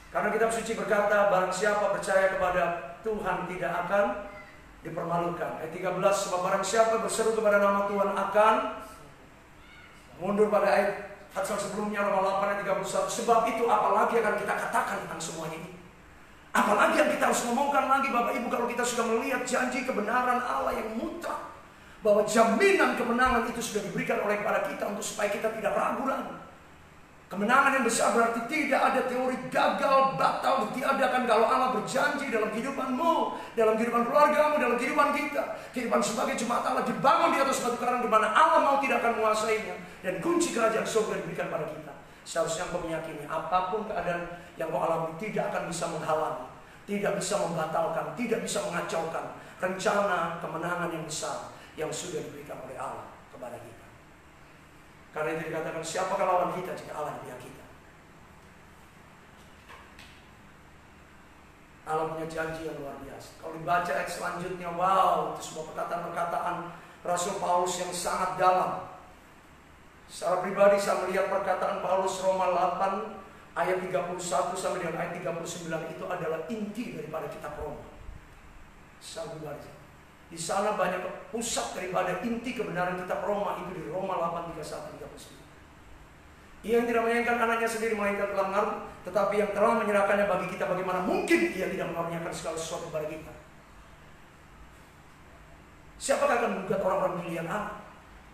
Karena kitab suci berkata, barang siapa percaya kepada Tuhan tidak akan dipermalukan. Ayat 13, sebab barang siapa berseru kepada nama Tuhan akan mundur. Pada ayat sebelumnya Roma 8 ayat 31. Sebab itu apalagi akan kita katakan tentang semuanya ini? Apalagi yang kita harus ngomongkan lagi Bapak Ibu, kalau kita sudah melihat janji kebenaran Allah yang mutlak, bahwa jaminan kemenangan itu sudah diberikan oleh kepada kita untuk supaya kita tidak ragu-ragu. Kemenangan yang besar berarti tidak ada teori gagal, batal, ditiadakan kalau Allah berjanji dalam kehidupanmu, dalam kehidupan keluargamu, dalam kehidupan kita. Kehidupan sebagai jemaat Allah dibangun di atas batu karang di mana Allah mau tidak akan menguasainya. Dan kunci kerajaan surga diberikan pada kita. Seharusnya kau meyakini apapun keadaan yang kau alami tidak akan bisa menghalangi, tidak bisa membatalkan, tidak bisa mengacaukan rencana kemenangan yang besar yang sudah diberikan oleh Allah kepada kita. Karena itu dikatakan, siapakah lawan kita jika Allah di pihak kita? Allah punya janji yang luar biasa. Kalau dibaca ayat selanjutnya, wow, itu semua perkataan-perkataan Rasul Paulus yang sangat dalam. Secara pribadi saya melihat perkataan Paulus Roma 8 ayat 31 sampai dengan ayat 39 itu adalah inti daripada kitab Roma. Secara pribadi, di sana banyak pusat daripada inti kebenaran kitab Roma itu di Roma 8:31-39. Ia yang tidak menyayangkan anaknya sendiri melainkan telah mengaruh, tetapi yang telah menyerahkannya bagi kita, bagaimana mungkin ia tidak mengaruniakan segala sesuatu kepada kita? Siapakah akan menggugat orang-orang pilihan Allah?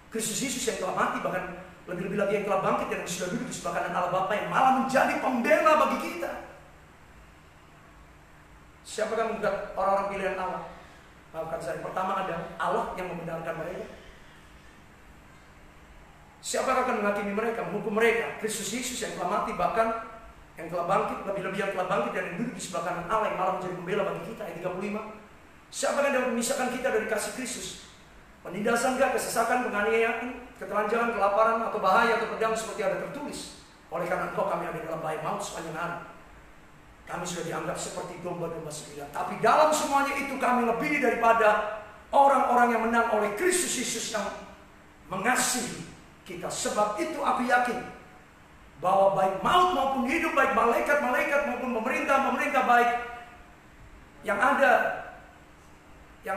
Kristus Yesus yang telah mati, bahkan lebih-lebih lagi yang telah bangkit dan sudah duduk di sebelah kanan Allah Bapa yang malah menjadi pembela bagi kita. Siapakah menggugat orang-orang pilihan Allah? Maafkan saya, pertama ada Allah yang membenarkan mereka. Siapa yang akan menghakimi mereka, menghukum mereka? Kristus Yesus yang telah mati, bahkan yang telah bangkit, lebih-lebih yang telah bangkit dan yang duduk di sebelah kanan Allah yang malah menjadi pembela bagi kita. Ayat 35. Siapa yang dapat memisahkan kita dari kasih Kristus? Penindasan gak, kesesakan, penganiayaan, ketelanjangan, kelaparan, atau bahaya, atau pedang seperti ada tertulis. Oleh karena engkau kami ada dalam bahaya maut sepanjang hari. Kami sudah dianggap seperti domba-domba sembilan. Tapi dalam semuanya itu kami lebih daripada orang-orang yang menang oleh Kristus Yesus yang mengasihi kita. Sebab itu aku yakin bahwa baik maut maupun hidup, baik malaikat-malaikat maupun pemerintah-pemerintah, baik yang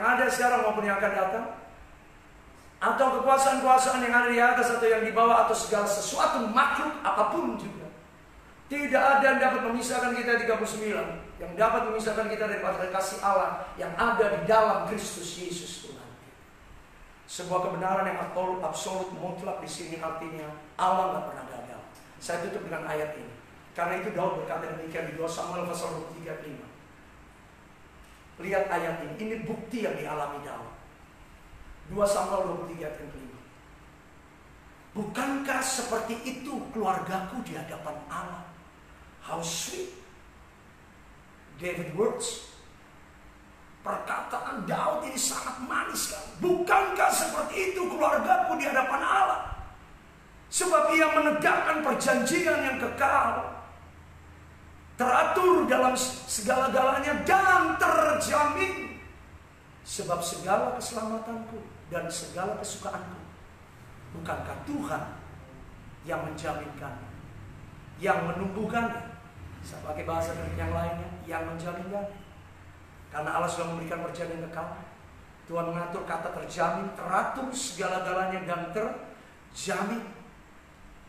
ada sekarang maupun yang akan datang, atau kekuasaan-kekuasaan yang ada di atas atau yang di bawah, atau segala sesuatu makhluk apapun juga, Tidak ada yang dapat memisahkan kita 39. Yang dapat memisahkan kita daripada kasih Allah yang ada di dalam Kristus Yesus Tuhan. Sebuah kebenaran yang absolut mutlak di sini artinya Allah nggak pernah gagal. Saya tutup dengan ayat ini. Karena itu Daud berkata demikian di 2 Samuel pasal 23 ayat 5. Lihat ayat ini. Ini bukti yang dialami Daud. 2 Samuel 23 ayat 5. Bukankah seperti itu keluargaku di hadapan Allah? How sweet David words. Perkataan Daud ini sangat manis kan. Bukankah seperti itu keluargaku di hadapan Allah? Sebab ia menegakkan perjanjian yang kekal, teratur dalam segala-galanya dan terjamin. Sebab segala keselamatanku dan segala kesukaanku, bukankah Tuhan yang menjaminkan, yang menumbuhkannya? Saya pakai bahasa yang lainnya, yang menjaminkan. Karena Allah sudah memberikan perjanjian kekal. Tuhan mengatur kata terjamin, teratur segala-galanya dan terjamin.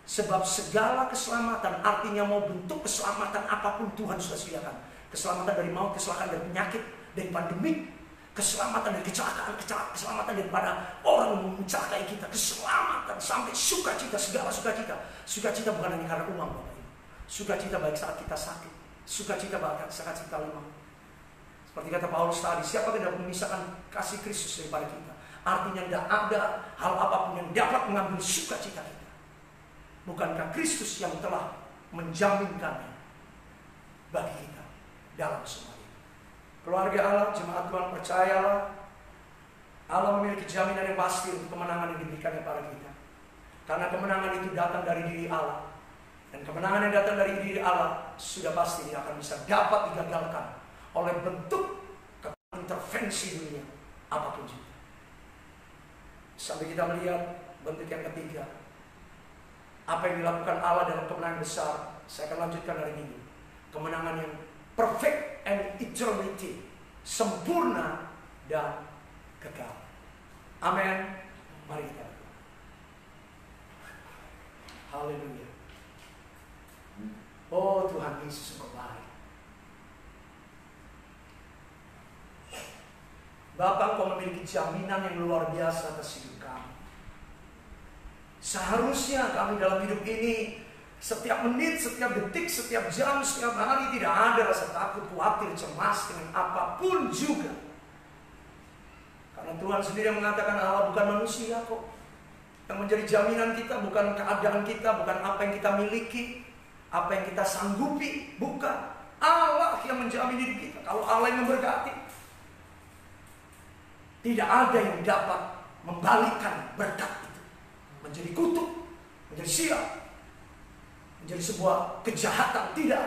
Sebab segala keselamatan, artinya mau bentuk keselamatan apapun Tuhan sudah sediakan. Keselamatan dari maut, kecelakaan dari penyakit, dari pandemi, keselamatan dari kecelakaan, keselamatan daripada orang yang mencelakai kita, keselamatan sampai sukacita, segala sukacita. Sukacita bukan hanya karena uang, Bapak Ibu. Sukacita baik saat kita sakit, sukacita bahkan saat kita lemah. Seperti kata Paulus tadi, siapa yang dapat memisahkan kasih Kristus daripada kita? Artinya tidak ada hal apapun yang dapat mengambil sukacita kita. Bukankah Kristus yang telah menjaminkannya bagi kita dalam semua ini? Keluarga Allah, jemaat Tuhan, percayalah, Allah memiliki jaminan yang pasti untuk kemenangan yang diberikan kepada kita. Karena kemenangan itu datang dari diri Allah. Dan kemenangan yang datang dari diri Allah sudah pasti dia akan bisa dapat digagalkan oleh bentuk intervensi dunia apapun juga. Sampai kita melihat bentuk yang ketiga, apa yang dilakukan Allah dalam kemenangan besar. Saya akan lanjutkan hari ini. Kemenangan yang perfect and eternity, sempurna dan kekal. Amin. Mari kita berdoa. Haleluya. Oh Tuhan Yesus, Engkau baik. Bapa, Engkau memiliki jaminan yang luar biasa atas hidup kami. Seharusnya kami dalam hidup ini, setiap menit, setiap detik, setiap jam, setiap hari tidak ada rasa takut, khawatir, cemas dengan apapun juga. Karena Tuhan sendiri yang mengatakan Allah bukan manusia kok. Yang menjadi jaminan kita bukan keadaan kita, bukan apa yang kita miliki, apa yang kita sanggupi, bukan. Allah yang menjamin hidup kita. Kalau Allah yang memberkati, tidak ada yang dapat membalikkan berkat itu menjadi kutuk, menjadi sial, menjadi sebuah kejahatan. Tidak.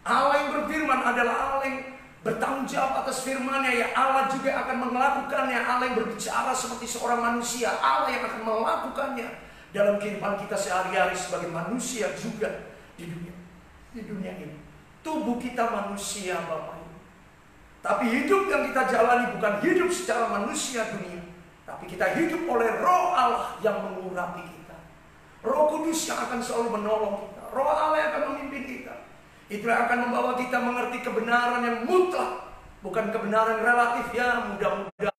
Allah yang berfirman adalah Allah yang bertanggung jawab atas firman-Nya. Ya, Allah juga akan melakukannya. Allah yang berbicara seperti seorang manusia, Allah yang akan melakukannya dalam kehidupan kita sehari-hari sebagai manusia juga di dunia ini. Tubuh kita manusia, Bapak Ibu. Tapi hidup yang kita jalani bukan hidup secara manusia dunia, tapi kita hidup oleh Roh Allah yang mengurapi kita. Roh Kudus yang akan selalu menolong kita. Roh Allah yang akan memimpin kita. Itulah akan membawa kita mengerti kebenaran yang mutlak, bukan kebenaran relatif. Ya, mudah-mudahan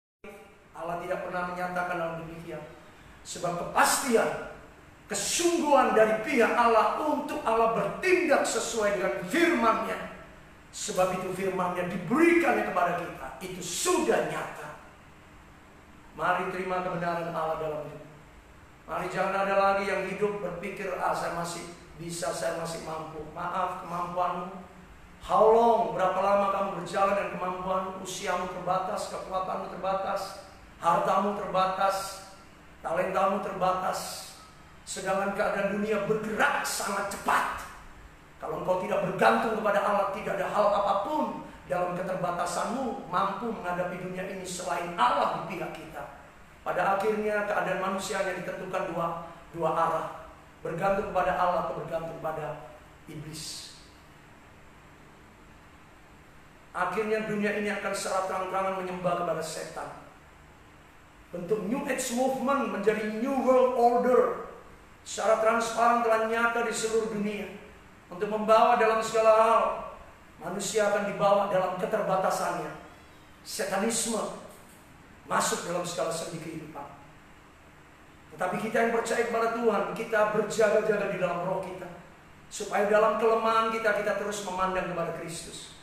Allah tidak pernah menyatakan hal demikian. Sebab kepastian, kesungguhan dari pihak Allah untuk Allah bertindak sesuai dengan firman-Nya. Sebab itu firman-Nya diberikannya kepada kita, itu sudah nyata. Mari terima kebenaran Allah dalam hidup. Mari jangan ada lagi yang hidup berpikir, saya masih bisa, saya masih mampu. Maaf, kemampuanmu. How long, berapa lama kamu berjalan dengan kemampuan? Usiamu terbatas, kekuatanmu terbatas, hartamu terbatas, talentamu terbatas. Sedangkan keadaan dunia bergerak sangat cepat. Kalau engkau tidak bergantung kepada Allah, tidak ada hal apapun dalam keterbatasanmu mampu menghadapi dunia ini selain Allah di pihak kita. Pada akhirnya keadaan manusia hanya ditentukan dua arah. Bergantung kepada Allah atau bergantung pada iblis. Akhirnya dunia ini akan secara terang-terangan menyembah kepada setan. Bentuk New Age Movement menjadi New World Order secara transparan telah nyata di seluruh dunia. untuk membawa dalam segala hal. Manusia akan dibawa dalam keterbatasannya. Setanisme masuk dalam segala sendi kehidupan. Tetapi kita yang percaya kepada Tuhan, kita berjaga-jaga di dalam roh kita, supaya dalam kelemahan kita terus memandang kepada Kristus.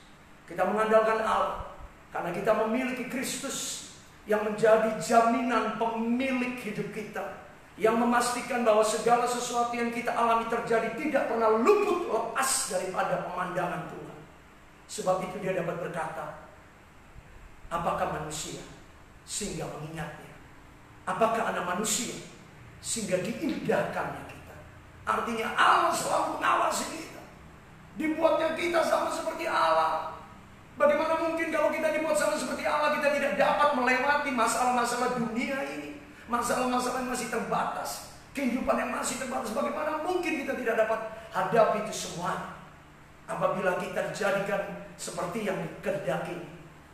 Kita mengandalkan Allah, karena kita memiliki Kristus yang menjadi jaminan pemilik hidup kita, yang memastikan bahwa segala sesuatu yang kita alami terjadi tidak pernah luput lepas daripada pemandangan Tuhan. Sebab itu dia dapat berkata, apakah manusia sehingga mengingatnya? Apakah anak manusia sehingga diindahkannya kita? Artinya Allah selalu mengawasi kita. Dibuatnya kita sama seperti Allah. Bagaimana mungkin kalau kita dibuat sama seperti Allah, kita tidak dapat melewati masalah-masalah dunia ini, masalah-masalah yang masih terbatas, kehidupan yang masih terbatas. Bagaimana mungkin kita tidak dapat hadapi itu semua apabila kita dijadikan seperti yang dikehendaki?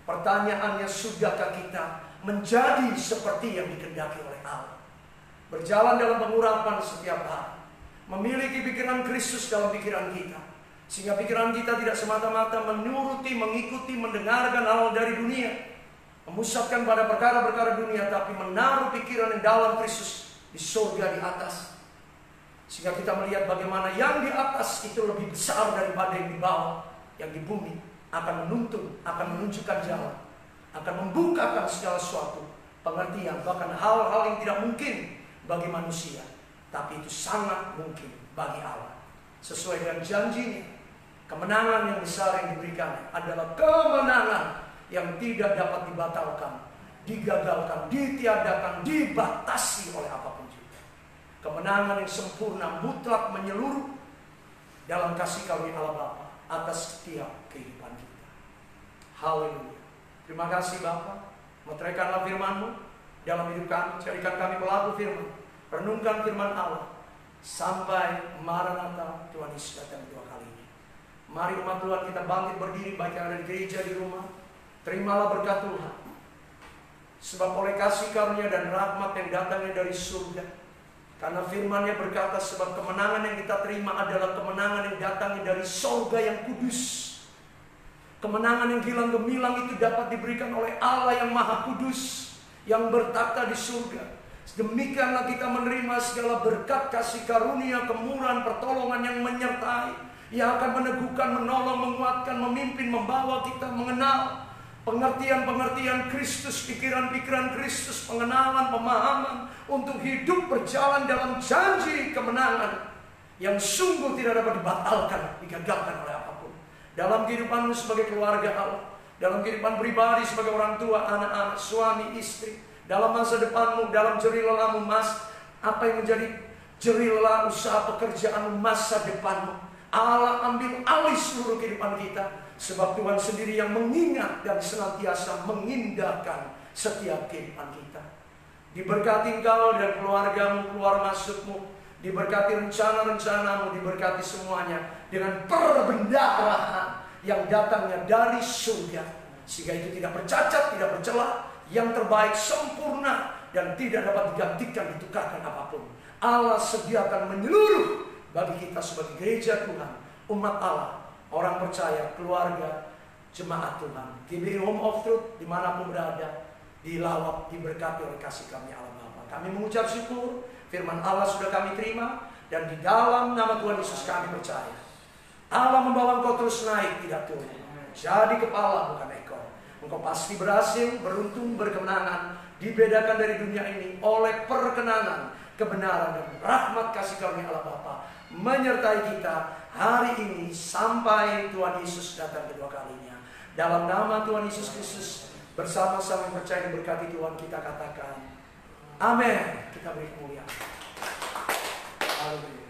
Pertanyaannya, sudahkah kita menjadi seperti yang dikehendaki oleh Allah? Berjalan dalam pengurapan setiap hari, memiliki pikiran Kristus dalam pikiran kita, sehingga pikiran kita tidak semata-mata menuruti, mengikuti, mendengarkan hal dari dunia, memusatkan pada perkara-perkara dunia, tapi menaruh pikiran yang dalam Kristus di surga di atas. Sehingga kita melihat bagaimana yang di atas itu lebih besar daripada yang di bawah. Yang di bumi akan menuntun, akan menunjukkan jalan, akan membukakan segala sesuatu pengertian, bahkan hal-hal yang tidak mungkin bagi manusia, tapi itu sangat mungkin bagi Allah. Sesuai dengan janjinya, kemenangan yang besar yang diberikan adalah kemenangan yang tidak dapat dibatalkan, digagalkan, ditiadakan, dibatasi oleh apapun juga. Kemenangan yang sempurna, mutlak, menyeluruh dalam kasih karunia Allah Bapa atas setiap kehidupan kita. Haleluya. Terima kasih Bapa. Meteraikanlah firman-Mu dalam hidup kami. Jadikan kami pelaku firman. Renungkan firman Allah sampai Maranatha Tuhan Yesus datang kedua kalinya. Mari umat Tuhan kita bangkit berdiri, baik yang ada di gereja, di rumah. Terimalah berkat Tuhan. Sebab oleh kasih karunia dan rahmat yang datangnya dari surga, karena firman-Nya berkata, sebab kemenangan yang kita terima adalah kemenangan yang datangnya dari surga yang kudus. Kemenangan yang hilang gemilang itu dapat diberikan oleh Allah yang maha kudus, yang bertata di surga. Demikianlah kita menerima segala berkat kasih karunia, kemurahan, pertolongan yang menyertai, yang akan meneguhkan, menolong, menguatkan, memimpin, membawa kita mengenal pengertian-pengertian Kristus, pikiran-pikiran Kristus, pengenalan, pemahaman untuk hidup berjalan dalam janji kemenangan yang sungguh tidak dapat dibatalkan, digagalkan oleh apapun. Dalam kehidupanmu sebagai keluarga Allah, dalam kehidupan pribadi sebagai orang tua, anak-anak, suami, istri, dalam masa depanmu, dalam jerih lelahmu, apa yang menjadi jerih lelah usaha pekerjaanmu, masa depanmu, Allah ambil alih seluruh kehidupan kita. Sebab Tuhan sendiri yang mengingat dan senantiasa mengindahkan setiap kehidupan kita. Diberkati engkau dan keluargamu, keluar masukmu. Diberkati rencana-rencanamu, diberkati semuanya dengan perbendaharaan yang datangnya dari surga. Sehingga itu tidak bercacat, tidak bercela, yang terbaik, sempurna, dan tidak dapat digantikan, ditukarkan apapun. Allah sediakan menyeluruh bagi kita sebagai gereja Tuhan, umat Allah, orang percaya, keluarga, jemaat Tuhan. GBI Home of Truth dimanapun berada, dilawat, diberkati oleh kasih karunia Allah Bapa. Kami mengucap syukur, firman Allah sudah kami terima, dan di dalam nama Tuhan Yesus kami percaya. Allah membawa engkau terus naik, tidak turun. Jadi kepala bukan ekor. Engkau pasti berhasil, beruntung, berkemenangan, dibedakan dari dunia ini oleh perkenanan, kebenaran, dan rahmat kasih karunia Allah Bapa menyertai kita hari ini sampai Tuhan Yesus datang kedua kalinya. Dalam nama Tuhan Yesus Kristus, bersama-sama percaya diberkati Tuhan, kita katakan amin. Kita beri kemuliaan. Haleluya.